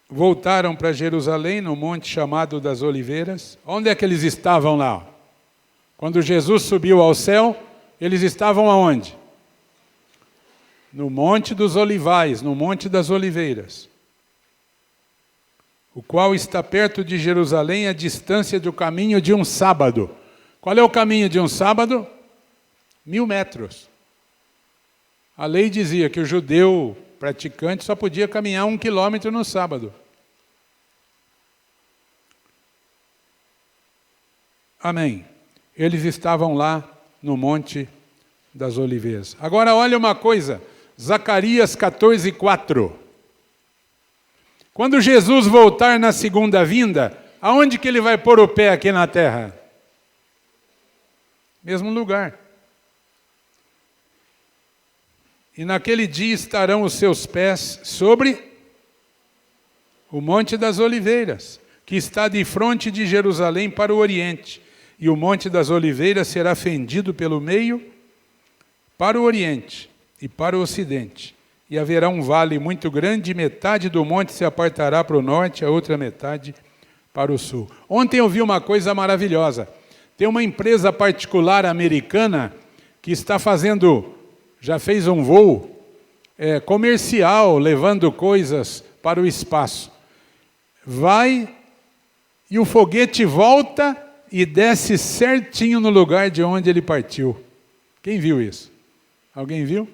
voltaram para Jerusalém, no monte chamado das Oliveiras. Onde é que eles estavam lá? Quando Jesus subiu ao céu, eles estavam aonde? No Monte dos Olivais, no Monte das Oliveiras, o qual está perto de Jerusalém, a distância do caminho de um sábado. Qual é o caminho de um sábado? 1000 metros. A lei dizia que o judeu praticante só podia caminhar 1 quilômetro no sábado. Amém. Eles estavam lá no Monte das Oliveiras. Agora olha uma coisa, Zacarias 14:4. Quando Jesus voltar na segunda vinda, aonde que ele vai pôr o pé aqui na terra? Mesmo lugar. E naquele dia estarão os seus pés sobre o Monte das Oliveiras, que está de frente de Jerusalém para o oriente. E o Monte das Oliveiras será fendido pelo meio para o oriente e para o ocidente. E haverá um vale muito grande, metade do monte se apartará para o norte, a outra metade para o sul. Ontem eu vi uma coisa maravilhosa. Tem uma empresa particular americana que está fazendo, já fez um voo comercial, levando coisas para o espaço. Vai e o foguete volta e desce certinho no lugar de onde ele partiu. Quem viu isso? Alguém viu?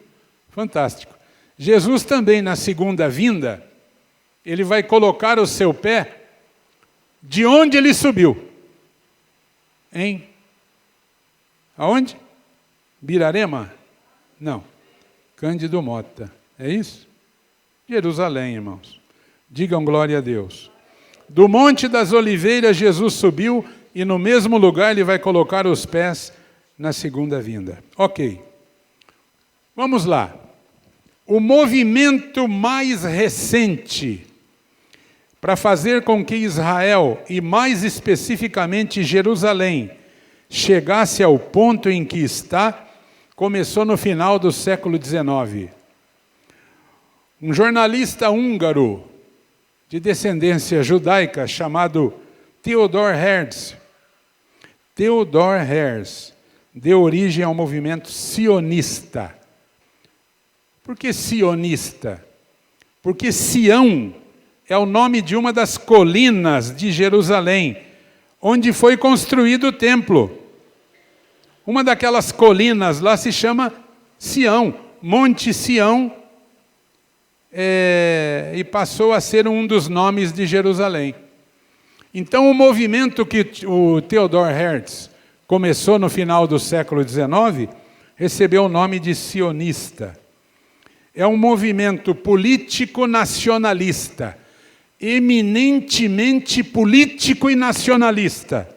Fantástico. Jesus também, na segunda vinda, ele vai colocar o seu pé de onde ele subiu. Aonde? Birarema? Não. Cândido Mota. É isso? Jerusalém, irmãos. Digam glória a Deus. Do Monte das Oliveiras, Jesus subiu e no mesmo lugar ele vai colocar os pés na segunda vinda. Ok. Vamos lá. O movimento mais recente para fazer com que Israel, e mais especificamente Jerusalém, chegasse ao ponto em que está, começou no final do século XIX. Um jornalista húngaro de descendência judaica chamado Theodor Herzl. Theodor Herzl deu origem ao movimento sionista. Por que sionista? Porque Sião é o nome de uma das colinas de Jerusalém, onde foi construído o templo. Uma daquelas colinas lá se chama Sião, Monte Sião, e passou a ser um dos nomes de Jerusalém. Então, o movimento que o Theodor Herzl começou no final do século XIX, recebeu o nome de sionista. É um movimento político nacionalista, eminentemente político e nacionalista,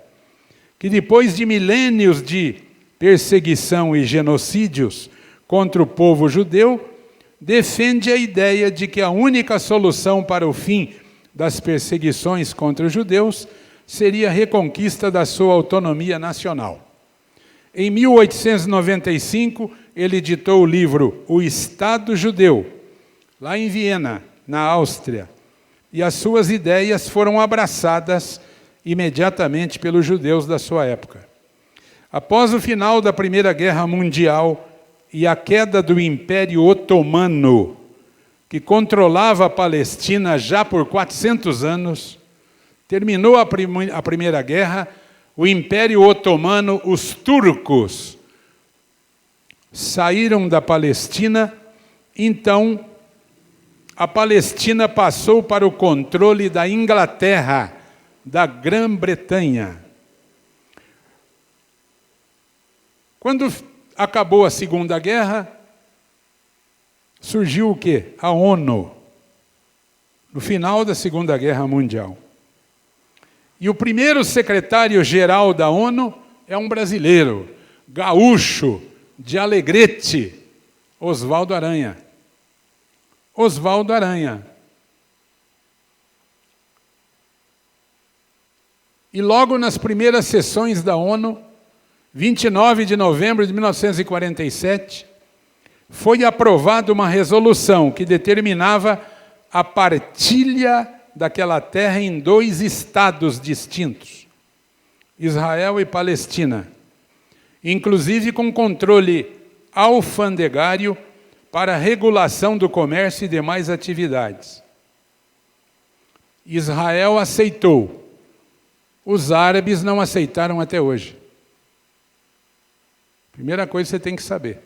que depois de milênios de perseguição e genocídios contra o povo judeu, defende a ideia de que a única solução para o fim das perseguições contra os judeus seria a reconquista da sua autonomia nacional. Em 1895, ele editou o livro O Estado Judeu, lá em Viena, na Áustria, e as suas ideias foram abraçadas imediatamente pelos judeus da sua época. Após o final da Primeira Guerra Mundial e a queda do Império Otomano, que controlava a Palestina já por 400 anos, terminou a Primeira Guerra, o Império Otomano, os turcos, saíram da Palestina, então a Palestina passou para o controle da Inglaterra, da Grã-Bretanha. Quando acabou a Segunda Guerra, surgiu o quê? A ONU, no final da Segunda Guerra Mundial. E o primeiro secretário-geral da ONU é um brasileiro, gaúcho, de Alegrete, Oswaldo Aranha. Oswaldo Aranha. E logo nas primeiras sessões da ONU, 29 de novembro de 1947, foi aprovada uma resolução que determinava a partilha daquela terra em 2 estados distintos, Israel e Palestina, inclusive com controle alfandegário para regulação do comércio e demais atividades. Israel aceitou, os árabes não aceitaram até hoje. Primeira coisa que você tem que saber,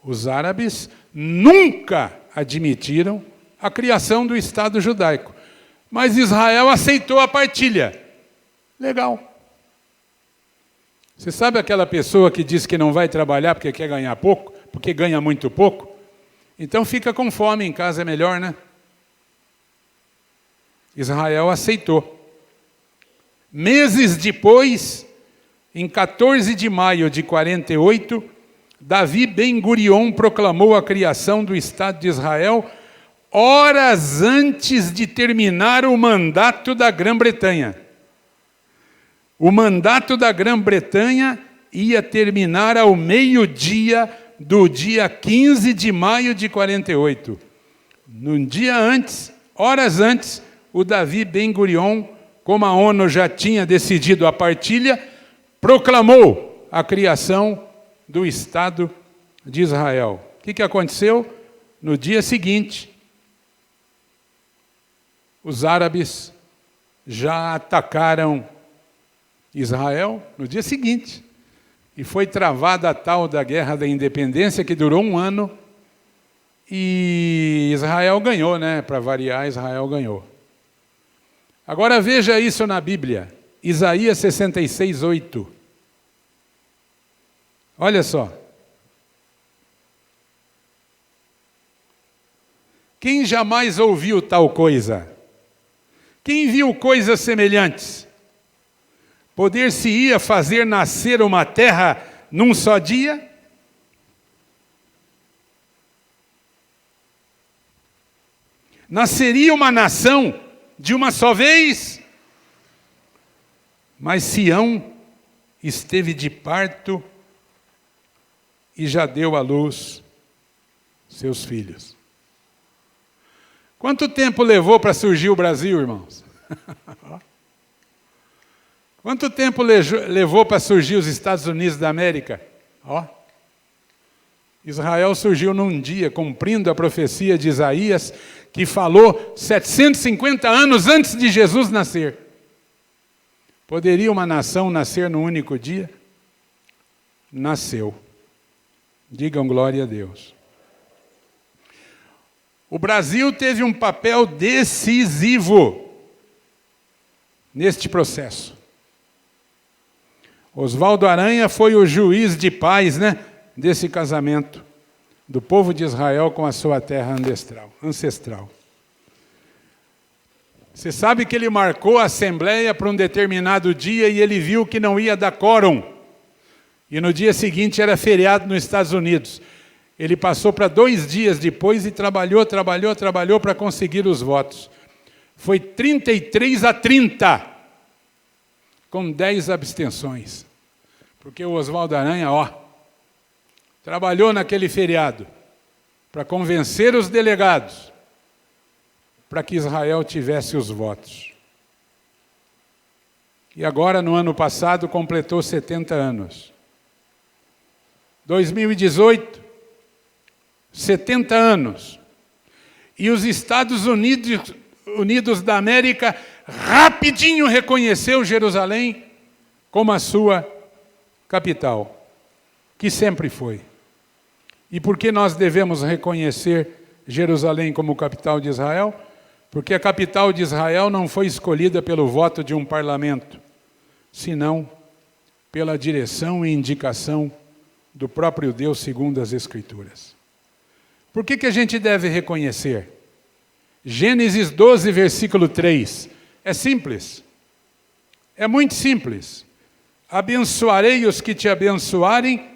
os árabes nunca admitiram a criação do Estado judaico, mas Israel aceitou a partilha. Legal. Você sabe aquela pessoa que diz que não vai trabalhar porque quer ganhar pouco, porque ganha muito pouco? Então fica com fome em casa, é melhor, né? Israel aceitou. Meses depois, em 14 de maio de 48, Davi Ben-Gurion proclamou a criação do Estado de Israel horas antes de terminar o mandato da Grã-Bretanha. O mandato da Grã-Bretanha ia terminar ao meio-dia do dia 15 de maio de 48. No dia antes, horas antes, o Davi Ben-Gurion, como a ONU já tinha decidido a partilha, proclamou a criação do Estado de Israel. O que aconteceu? No dia seguinte, os árabes já atacaram Israel, no dia seguinte, e foi travada a tal da Guerra da Independência, que durou 1 ano, e Israel ganhou, né? Para variar, Israel ganhou. Agora veja isso na Bíblia, Isaías 66, 8. Olha só. Quem jamais ouviu tal coisa? Quem viu coisas semelhantes? Poder-se-ia fazer nascer uma terra num só dia? Nasceria uma nação de uma só vez? Mas Sião esteve de parto e já deu à luz seus filhos. Quanto tempo levou para surgir o Brasil, irmãos? Quanto tempo levou para surgir os Estados Unidos da América? Israel surgiu num dia, cumprindo a profecia de Isaías, que falou 750 anos antes de Jesus nascer. Poderia uma nação nascer num único dia? Nasceu. Digam glória a Deus. O Brasil teve um papel decisivo neste processo. Oswaldo Aranha foi o juiz de paz, desse casamento do povo de Israel com a sua terra ancestral. Você sabe que ele marcou a assembleia para um determinado dia e ele viu que não ia dar quórum. E no dia seguinte era feriado nos Estados Unidos. Ele passou para 2 dias depois e trabalhou para conseguir os votos. Foi 33-30, com 10 abstenções. Porque o Oswaldo Aranha, trabalhou naquele feriado para convencer os delegados para que Israel tivesse os votos. E agora, no ano passado, completou 70 anos. 2018, 70 anos. E os Estados Unidos da América rapidinho reconheceu Jerusalém como a sua capital, que sempre foi. E por que nós devemos reconhecer Jerusalém como capital de Israel? Porque a capital de Israel não foi escolhida pelo voto de um parlamento, senão pela direção e indicação do próprio Deus segundo as Escrituras. Por que a gente deve reconhecer? Gênesis 12, versículo 3. É simples. É muito simples. Abençoarei os que te abençoarem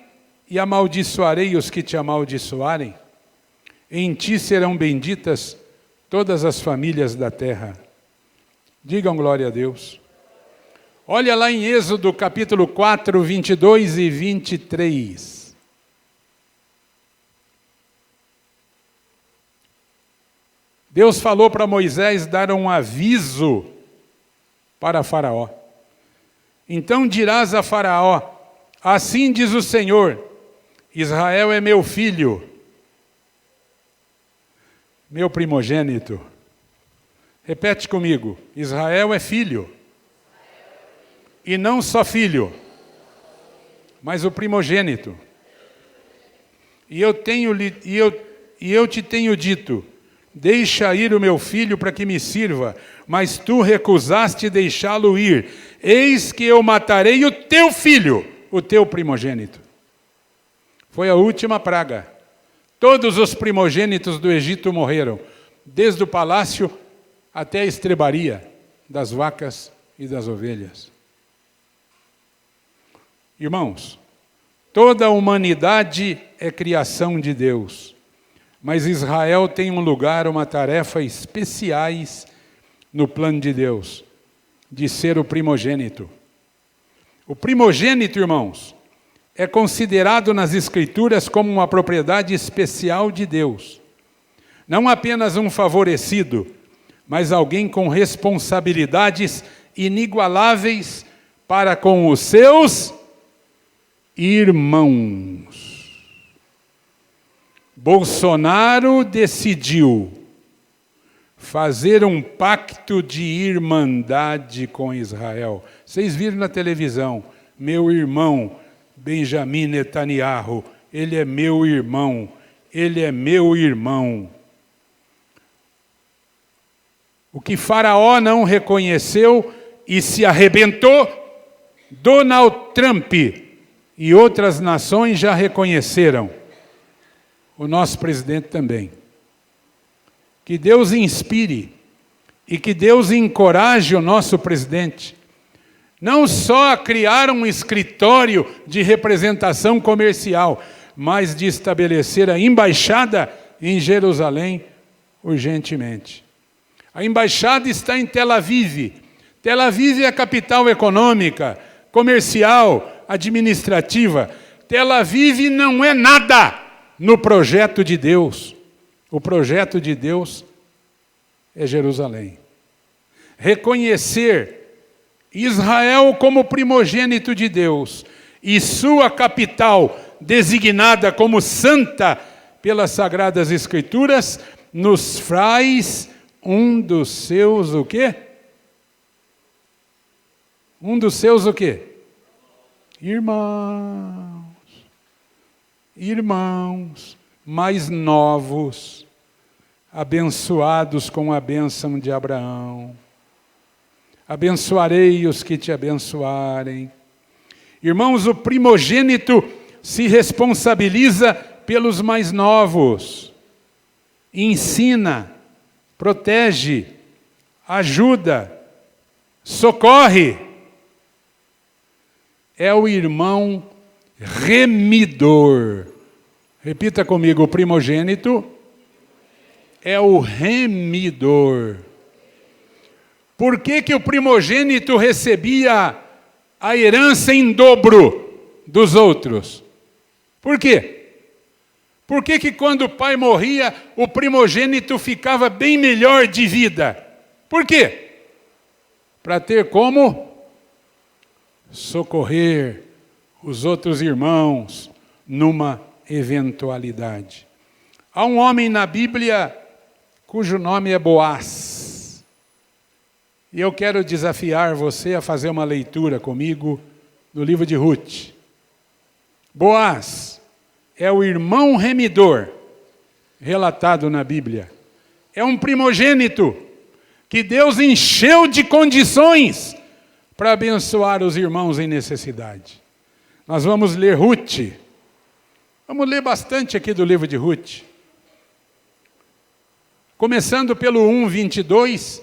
e amaldiçoarei os que te amaldiçoarem. Em ti serão benditas todas as famílias da terra. Digam glória a Deus. Olha lá em Êxodo capítulo 4, 22 e 23. Deus falou para Moisés dar um aviso para Faraó. Então dirás a Faraó: assim diz o Senhor, Israel é meu filho, meu primogênito. Repete comigo: Israel é filho. E não só filho, mas o primogênito. E eu te tenho dito: deixa ir o meu filho para que me sirva, mas tu recusaste deixá-lo ir. Eis que eu matarei o teu filho, o teu primogênito. Foi a última praga. Todos os primogênitos do Egito morreram, desde o palácio até a estrebaria das vacas e das ovelhas. Irmãos, toda a humanidade é criação de Deus, mas Israel tem um lugar, uma tarefa especiais no plano de Deus, de ser o primogênito. O primogênito, irmãos, é considerado nas Escrituras como uma propriedade especial de Deus. Não apenas um favorecido, mas alguém com responsabilidades inigualáveis para com os seus irmãos. Bolsonaro decidiu fazer um pacto de irmandade com Israel. Vocês viram na televisão, meu irmão Benjamin Netanyahu, ele é meu irmão, ele é meu irmão. O que Faraó não reconheceu e se arrebentou, Donald Trump e outras nações já reconheceram. O nosso presidente também. Que Deus inspire e que Deus encoraje o nosso presidente, não só a criar um escritório de representação comercial, mas de estabelecer a embaixada em Jerusalém urgentemente. A embaixada está em Tel Aviv. Tel Aviv é a capital econômica, comercial, administrativa. Tel Aviv não é nada no projeto de Deus. O projeto de Deus é Jerusalém. Reconhecer Israel como primogênito de Deus e sua capital designada como santa pelas Sagradas Escrituras nos faz um dos seus o quê? Um dos seus o quê? Irmãos. Irmãos mais novos, abençoados com a bênção de Abraão. Abençoarei os que te abençoarem. Irmãos, o primogênito se responsabiliza pelos mais novos. Ensina, protege, ajuda, socorre. É o irmão remidor. Repita comigo, o primogênito é o remidor. Por que o primogênito recebia a herança em dobro dos outros? Por quê? Por que quando o pai morria, o primogênito ficava bem melhor de vida? Por quê? Para ter como socorrer os outros irmãos numa eventualidade. Há um homem na Bíblia cujo nome é Boaz. E eu quero desafiar você a fazer uma leitura comigo no livro de Ruth. Boaz é o irmão remidor relatado na Bíblia. É um primogênito que Deus encheu de condições para abençoar os irmãos em necessidade. Nós vamos ler Ruth. Vamos ler bastante aqui do livro de Ruth. Começando pelo 1:22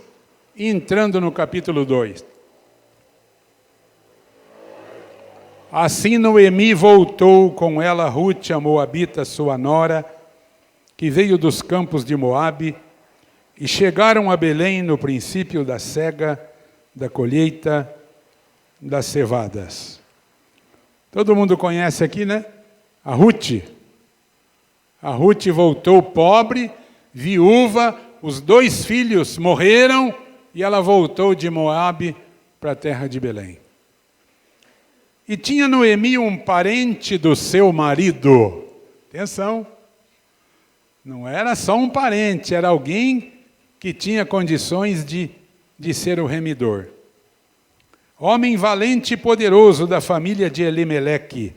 e entrando no capítulo 2. Assim Noemi voltou com ela Ruth, a moabita, sua nora, que veio dos campos de Moabe, e chegaram a Belém no princípio da cega, da colheita das cevadas. Todo mundo conhece aqui, né? A Ruth. A Ruth voltou pobre, viúva, os 2 filhos morreram, e ela voltou de Moabe para a terra de Belém. E tinha Noemi um parente do seu marido. Atenção, não era só um parente, era alguém que tinha condições de ser o remidor. Homem valente e poderoso da família de Elimeleque.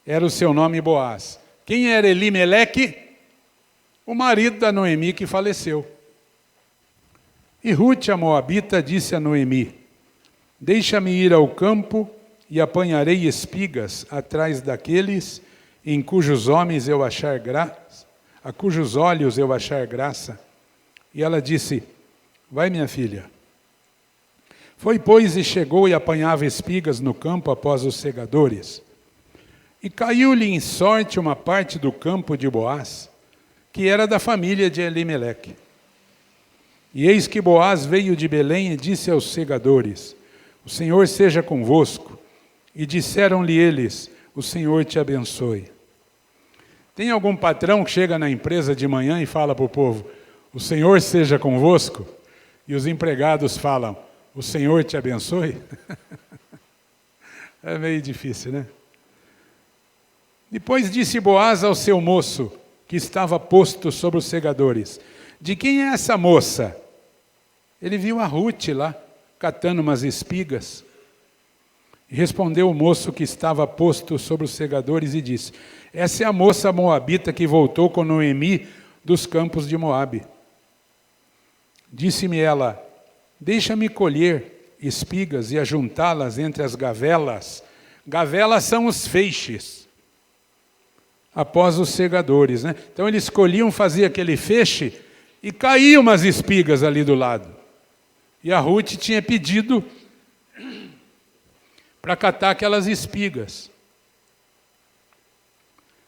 Era o seu nome Boaz. Quem era Elimeleque? O marido da Noemi que faleceu. E Ruth, a moabita, disse a Noemi: deixa-me ir ao campo e apanharei espigas atrás daqueles em cujos olhos eu achar graça. E ela disse: vai, minha filha. Foi, pois, e chegou e apanhava espigas no campo após os segadores. E caiu-lhe em sorte uma parte do campo de Boaz, que era da família de Elimeleque. E eis que Boaz veio de Belém e disse aos segadores: o Senhor seja convosco. E disseram-lhe eles: o Senhor te abençoe. Tem algum patrão que chega na empresa de manhã e fala para o povo: o Senhor seja convosco? E os empregados falam: o Senhor te abençoe? É meio difícil, né? Depois disse Boaz ao seu moço, que estava posto sobre os segadores: de quem é essa moça? Ele viu a Ruth lá, catando umas espigas. E respondeu o moço que estava posto sobre os segadores e disse: essa é a moça moabita que voltou com Noemi dos campos de Moabe. Disse-me ela: deixa-me colher espigas e ajuntá-las entre as gavelas. Gavelas são os feixes, após os segadores, né? Então eles colhiam, faziam aquele feixe e caíam umas espigas ali do lado. E a Ruth tinha pedido para catar aquelas espigas.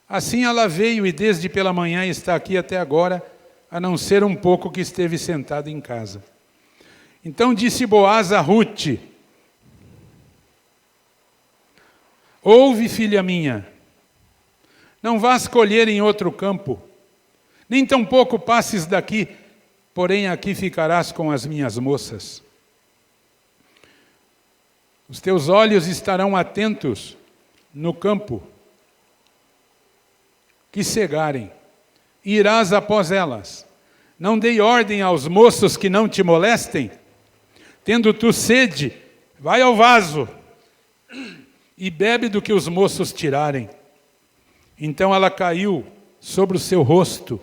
Assim ela veio e desde pela manhã está aqui até agora, a não ser um pouco que esteve sentada em casa. Então disse Boaz a Ruth: ouve, filha minha, não vás colher em outro campo, nem tampouco passes daqui, porém aqui ficarás com as minhas moças. Os teus olhos estarão atentos no campo que cegarem, e irás após elas. Não dei ordem aos moços que não te molestem. Tendo tu sede, vai ao vaso e bebe do que os moços tirarem. Então ela caiu sobre o seu rosto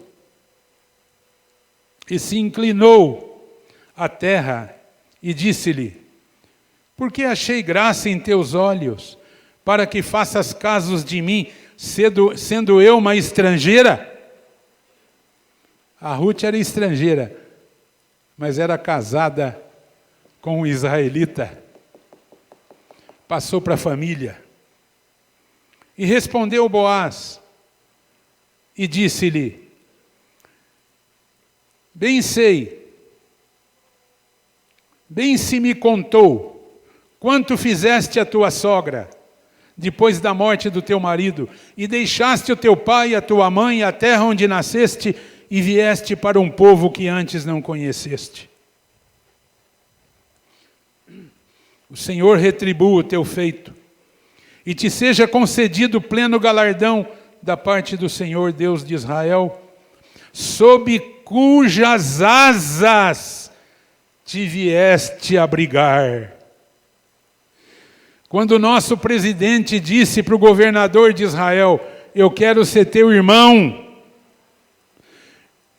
e se inclinou à terra e disse-lhe: porque achei graça em teus olhos, para que faças casos de mim, sendo eu uma estrangeira? A Ruth era estrangeira, mas era casada com um israelita. Passou para a família. E respondeu Boaz e disse-lhe: bem sei, bem se me contou quanto fizeste a tua sogra, depois da morte do teu marido, e deixaste o teu pai, a tua mãe, a terra onde nasceste, e vieste para um povo que antes não conheceste. O Senhor retribua o teu feito, e te seja concedido pleno galardão da parte do Senhor, Deus de Israel, sob cujas asas te vieste abrigar. Quando o nosso presidente disse para o governador de Israel: eu quero ser teu irmão,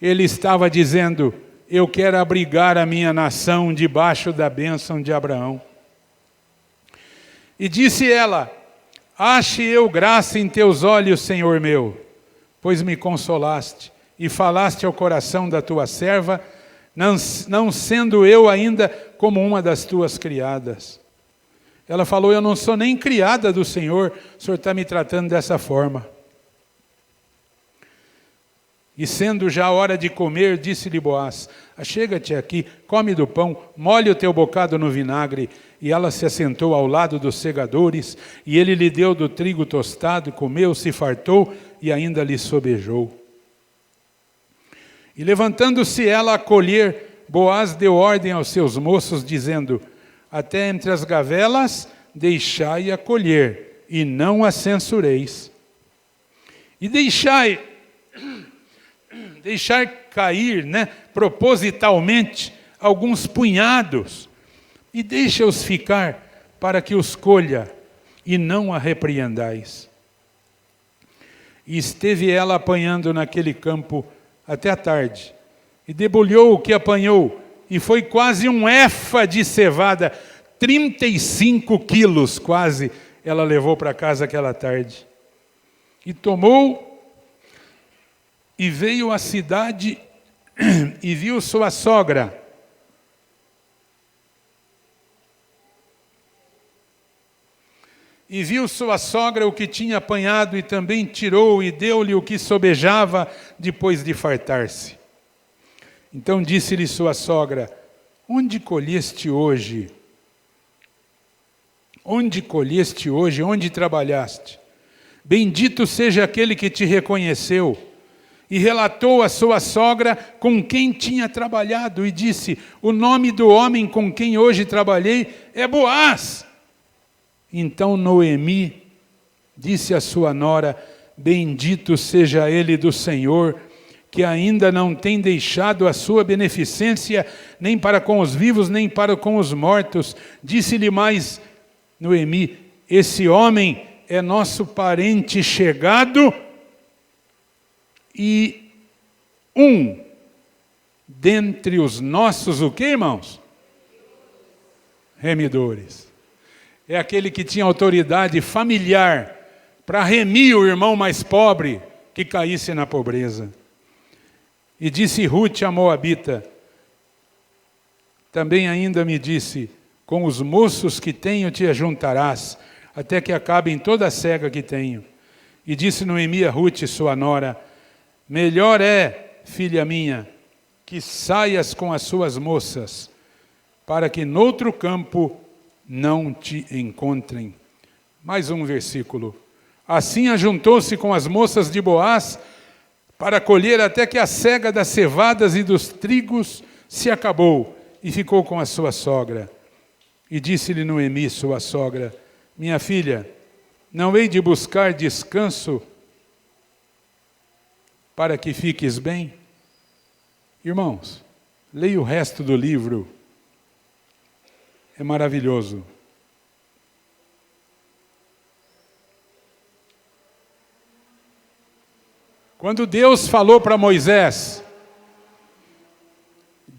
ele estava dizendo: eu quero abrigar a minha nação debaixo da bênção de Abraão. E disse ela: ache eu graça em teus olhos, Senhor meu, pois me consolaste e falaste ao coração da tua serva, não sendo eu ainda como uma das tuas criadas. Ela falou: eu não sou nem criada do Senhor, o Senhor está me tratando dessa forma. E sendo já a hora de comer, disse-lhe Boaz: achega-te aqui, come do pão, molhe o teu bocado no vinagre. E ela se assentou ao lado dos segadores, e ele lhe deu do trigo tostado, comeu, se fartou, e ainda lhe sobejou. E levantando-se ela a colher, Boaz deu ordem aos seus moços, dizendo: até entre as gavelas deixai-a colher, e não a censureis. E deixar cair, propositalmente, alguns punhados, e deixa-os ficar, para que os colha, e não a repreendais. E esteve ela apanhando naquele campo até a tarde, e debulhou o que apanhou, e foi quase um efa de cevada, 35 quilos quase, ela levou para casa aquela tarde. E tomou, e veio à cidade, e viu sua sogra. E viu sua sogra o que tinha apanhado, e também tirou e deu-lhe o que sobejava, depois de fartar-se. Então disse-lhe sua sogra: onde colheste hoje? Onde colheste hoje? Onde trabalhaste? Bendito seja aquele que te reconheceu. E relatou a sua sogra com quem tinha trabalhado, e disse: o nome do homem com quem hoje trabalhei é Boaz. Então Noemi disse à sua nora: bendito seja ele do Senhor, que ainda não tem deixado a sua beneficência, nem para com os vivos, nem para com os mortos. Disse-lhe mais Noemi: esse homem é nosso parente chegado, e um dentre os nossos, o que, irmãos? Remidores. É aquele que tinha autoridade familiar para remir o irmão mais pobre que caísse na pobreza. E disse Ruth a Moabita: Também ainda me disse, com os moços que tenho te ajuntarás, até que acabem toda a cega que tenho. E disse Noemi a Rute, sua nora, melhor é, filha minha, que saias com as suas moças, para que noutro campo não te encontrem. Mais um versículo. Assim ajuntou-se com as moças de Boaz, para colher até que a cega das cevadas e dos trigos se acabou, e ficou com a sua sogra. E disse-lhe Noemi, sua sogra, minha filha, não hei de buscar descanso para que fiques bem? Irmãos, leia o resto do livro. É maravilhoso. Quando Deus falou para Moisés,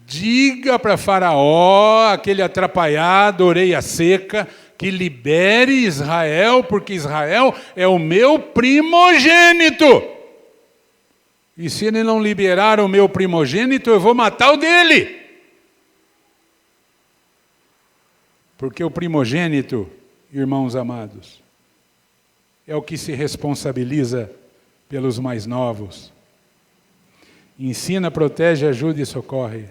diga para Faraó, aquele atrapalhado, orelha seca, que libere Israel, porque Israel é o meu primogênito. E se ele não liberar o meu primogênito, eu vou matar o dele. Porque o primogênito, irmãos amados, é o que se responsabiliza pelos mais novos. Ensina, protege, ajuda e socorre.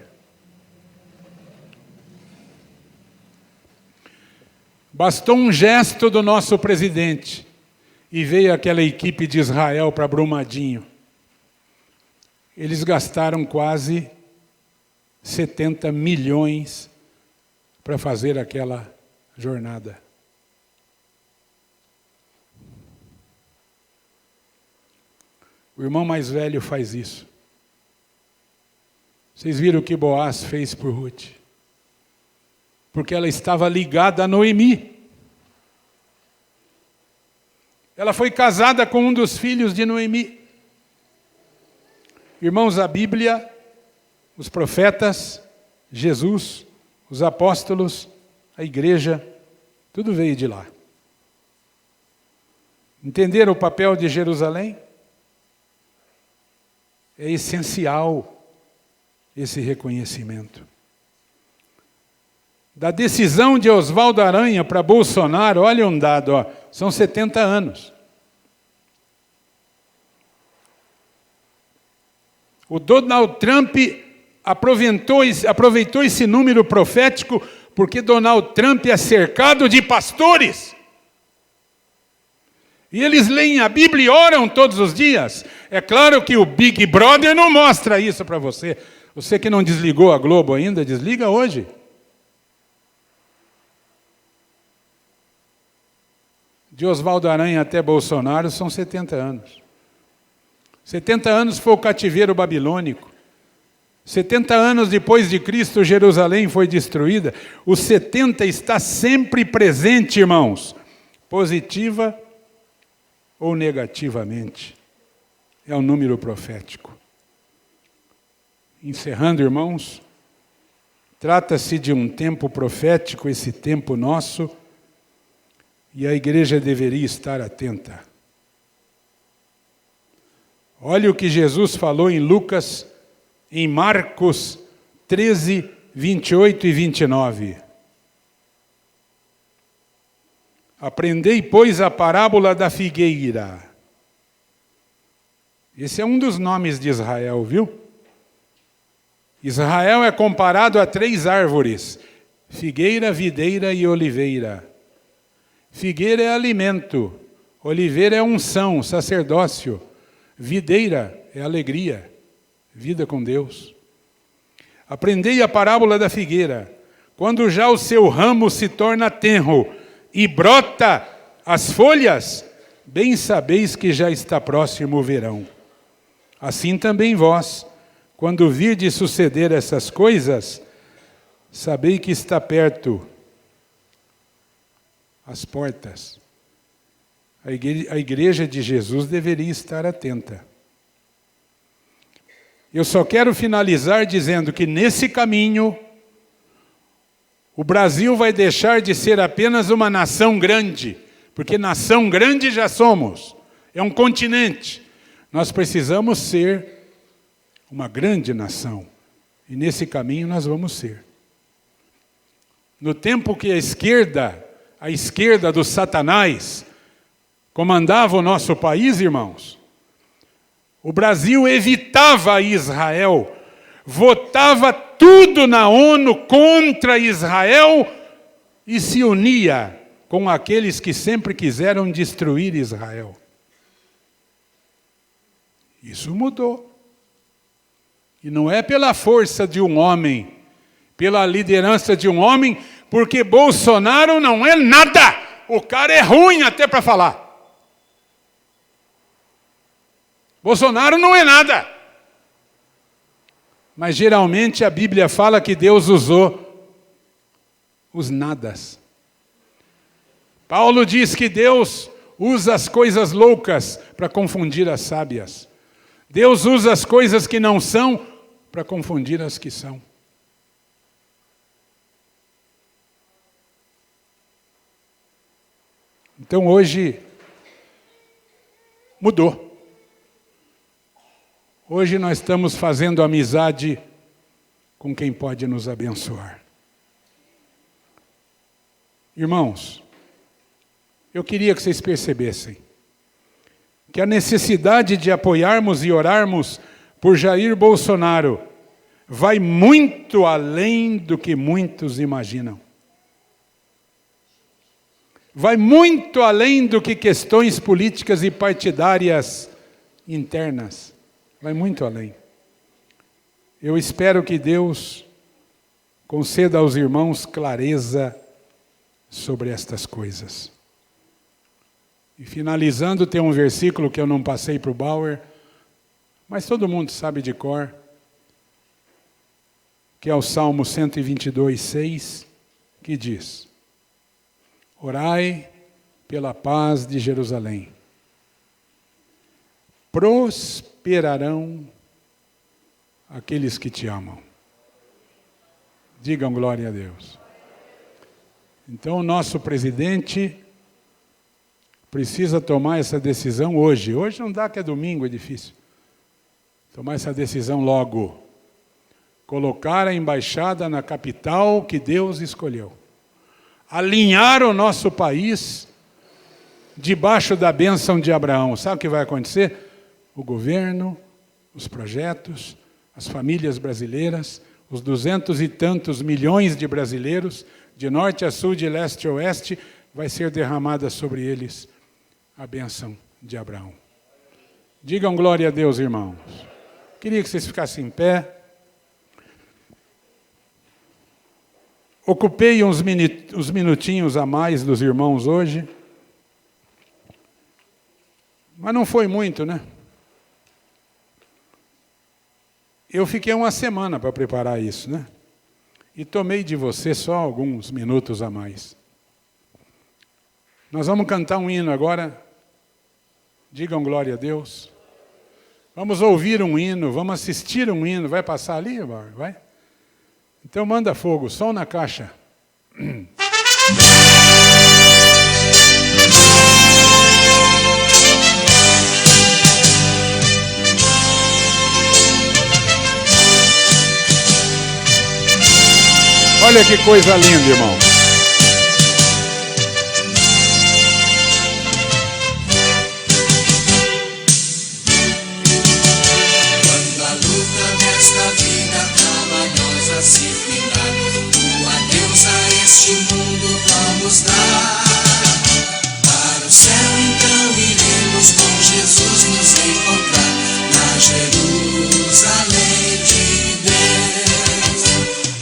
Bastou um gesto do nosso presidente e veio aquela equipe de Israel para Brumadinho. Eles gastaram quase 70 milhões para fazer aquela jornada. O irmão mais velho faz isso. Vocês viram o que Boaz fez por Ruth? Porque ela estava ligada a Noemi. Ela foi casada com um dos filhos de Noemi. Irmãos, a Bíblia, os profetas, Jesus, os apóstolos, a igreja, tudo veio de lá. Entenderam o papel de Jerusalém? É essencial esse reconhecimento. Da decisão de Oswaldo Aranha para Bolsonaro, olha um dado, são 70 anos. O Donald Trump aproveitou esse número profético porque Donald Trump é cercado de pastores. E eles leem a Bíblia e oram todos os dias. É claro que o Big Brother não mostra isso para você. Você que não desligou a Globo ainda, desliga hoje. De Oswaldo Aranha até Bolsonaro são 70 anos. 70 anos foi o cativeiro babilônico. 70 anos depois de Cristo, Jerusalém foi destruída. O 70 está sempre presente, irmãos. Positiva ou negativamente. É um número profético. Encerrando, irmãos, trata-se de um tempo profético, esse tempo nosso, e a igreja deveria estar atenta. Olha o que Jesus falou em Marcos 13, 28 e 29. Aprendei, pois, a parábola da figueira. Esse é um dos nomes de Israel, viu? Israel é comparado a 3 árvores: figueira, videira e oliveira. Figueira é alimento, oliveira é unção, sacerdócio. Videira é alegria, vida com Deus. Aprendei a parábola da figueira. Quando já o seu ramo se torna tenro e brota as folhas, bem sabeis que já está próximo o verão. Assim também vós, quando virdes suceder essas coisas, sabei que está perto as portas. A igreja de Jesus deveria estar atenta. Eu só quero finalizar dizendo que nesse caminho, o Brasil vai deixar de ser apenas uma nação grande, porque nação grande já somos, é um continente. Nós precisamos ser uma grande nação, e nesse caminho nós vamos ser. no tempo que a esquerda do Satanás, comandava o nosso país, irmãos, o Brasil evitava Israel, votava tudo na ONU contra Israel e se unia com aqueles que sempre quiseram destruir Israel. Isso mudou. E não é pela força de um homem, pela liderança de um homem, porque Bolsonaro não é nada. O cara é ruim até para falar. Bolsonaro não é nada. Mas geralmente a Bíblia fala que Deus usou os nadas. Paulo diz que Deus usa as coisas loucas para confundir as sábias. Deus usa as coisas que não são para confundir as que são. Então hoje mudou. Hoje nós estamos fazendo amizade com quem pode nos abençoar. Irmãos, eu queria que vocês percebessem que a necessidade de apoiarmos e orarmos por Jair Bolsonaro vai muito além do que muitos imaginam. Vai muito além do que questões políticas e partidárias internas. Vai muito além. Eu espero que Deus conceda aos irmãos clareza sobre estas coisas. E finalizando, tem um versículo que eu não passei para o Bauer, mas todo mundo sabe de cor, que é o Salmo 122:6, que diz: Orai pela paz de Jerusalém. Prosperarão aqueles que te amam. Digam glória a Deus. Então o nosso presidente precisa tomar essa decisão hoje. Hoje não dá, que é domingo, é difícil. Tomar essa decisão logo. Colocar a embaixada na capital que Deus escolheu. Alinhar o nosso país debaixo da bênção de Abraão. Sabe o que vai acontecer? O governo, os projetos, as famílias brasileiras, os 200 e tantos milhões de brasileiros, de norte a sul, de leste a oeste, vai ser derramada sobre eles a bênção de Abraão. Digam glória a Deus, irmãos. Queria que vocês ficassem em pé. Ocupei uns minutinhos a mais dos irmãos hoje. Mas não foi muito, né? Eu fiquei uma semana para preparar isso, né? E tomei de você só alguns minutos a mais. Nós vamos cantar um hino agora. Digam glória a Deus. Vamos ouvir um hino, vamos assistir um hino. Vai passar ali, vai? Então manda fogo, som na caixa. Olha que coisa linda, irmão. Quando a luta desta vida trabalhosa se finar, o adeus a este mundo vamos dar. Para o céu então iremos com Jesus nos encontrar, na Jerusalém de Deus.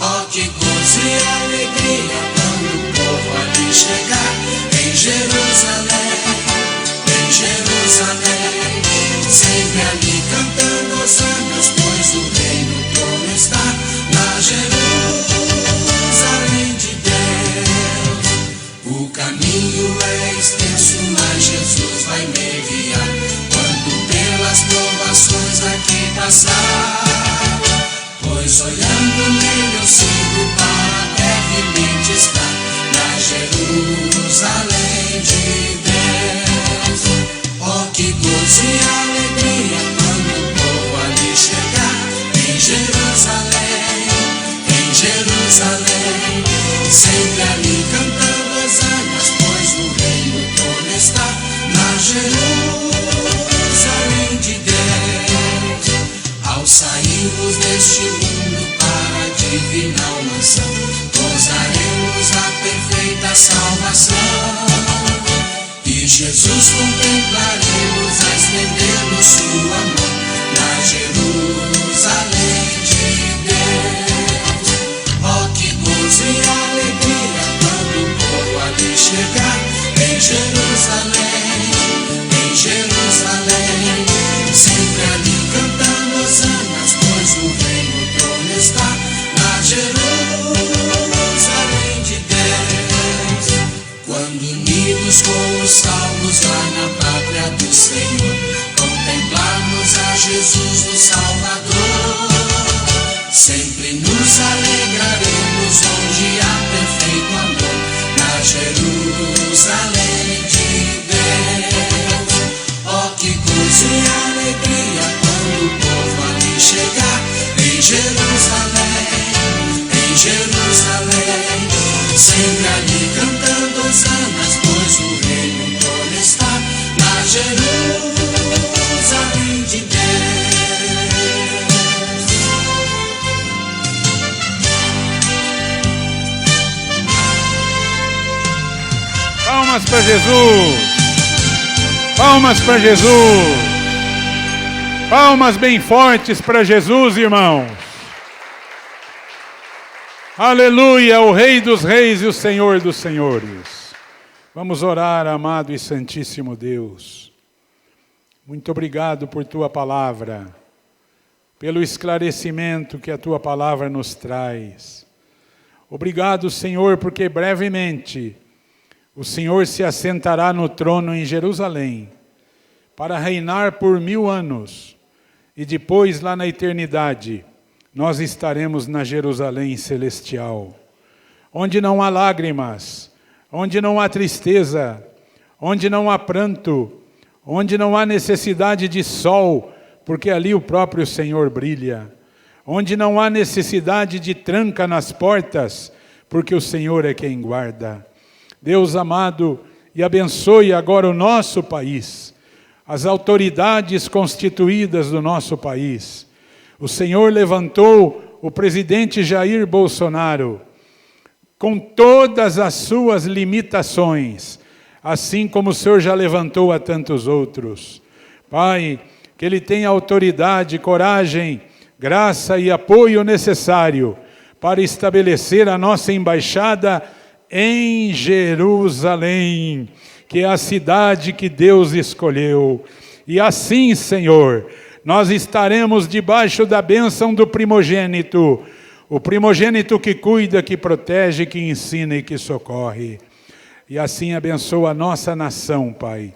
Oh, que gozo e alegria quando o povo ali chegar, em Jerusalém, sempre ali cantando hosannas, pois o rei no trono está, na Jerusalém de Deus. O final mansão, gozaremos a perfeita salvação. E Jesus contemplaremos a estender-nos sua mão, na Jerusalém de Deus. Oh, que gozo e alegria quando o povo ali chegar, em Jerusalém, em Jerusalém, sempre ali cantando hosanas, pois o rei no trono está, na Jerusalém de Deus. Quando unidos com os salvos lá na pátria do Senhor, contemplarmos a Jesus o Salvador, sempre nos alegraremos onde há perfeito amor, na Jerusalém de Deus. Oh, que gozo e alegria quando o povo ali chegar, em Jerusalém, em Jerusalém, sempre ali cantando hosanas, pois o rei no trono está, na Jerusalém de Deus. Palmas para Jesus! Palmas para Jesus! Palmas bem fortes para Jesus, irmãos! Aleluia, o Rei dos Reis e o Senhor dos Senhores. Vamos orar, amado e santíssimo Deus. Muito obrigado por Tua palavra, pelo esclarecimento que a Tua palavra nos traz. Obrigado, Senhor, porque brevemente o Senhor se assentará no trono em Jerusalém para reinar por 1000 anos e depois, lá na eternidade, nós estaremos na Jerusalém celestial, onde não há lágrimas, onde não há tristeza, onde não há pranto, onde não há necessidade de sol, porque ali o próprio Senhor brilha, onde não há necessidade de tranca nas portas, porque o Senhor é quem guarda. Deus amado, e abençoe agora o nosso país, as autoridades constituídas do nosso país. O Senhor levantou o presidente Jair Bolsonaro com todas as suas limitações, assim como o Senhor já levantou a tantos outros. Pai, que ele tenha autoridade, coragem, graça e apoio necessário para estabelecer a nossa embaixada em Jerusalém, que é a cidade que Deus escolheu. E assim, Senhor, nós estaremos debaixo da bênção do primogênito, o primogênito que cuida, que protege, que ensina e que socorre. E assim abençoa a nossa nação, Pai,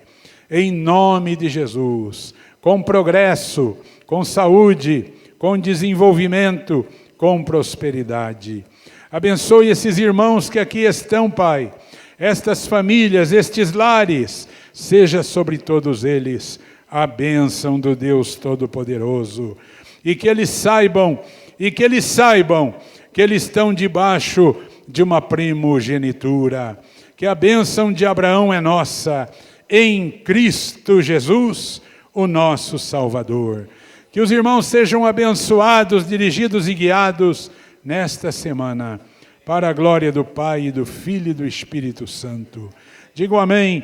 em nome de Jesus, com progresso, com saúde, com desenvolvimento, com prosperidade. Abençoe esses irmãos que aqui estão, Pai, estas famílias, estes lares, seja sobre todos eles a bênção do Deus Todo-Poderoso. E que eles saibam que eles estão debaixo de uma primogenitura, que a bênção de Abraão é nossa, em Cristo Jesus, o nosso Salvador. Que os irmãos sejam abençoados, dirigidos e guiados nesta semana, para a glória do Pai, do Filho e do Espírito Santo. Digo amém.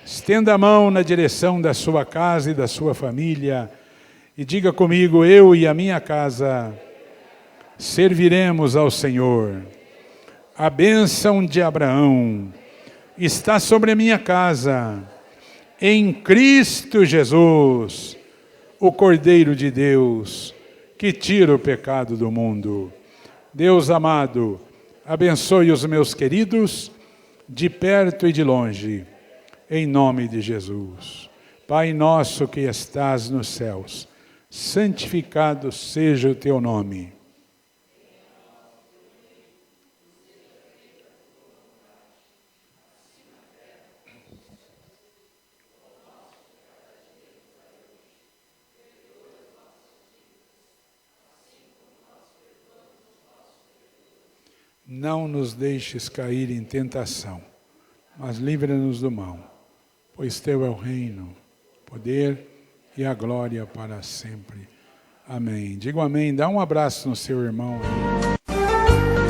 Estenda a mão na direção da sua casa e da sua família e diga comigo: eu e a minha casa serviremos ao Senhor. A bênção de Abraão está sobre a minha casa, em Cristo Jesus, o Cordeiro de Deus, que tira o pecado do mundo. Deus amado, abençoe os meus queridos, de perto e de longe, em nome de Jesus. Pai nosso que estás nos céus, santificado seja o teu nome. Não nos deixes cair em tentação, mas livra-nos do mal, pois teu é o reino, o poder e a glória para sempre. Amém. Diga amém, dá um abraço no seu irmão aí. Música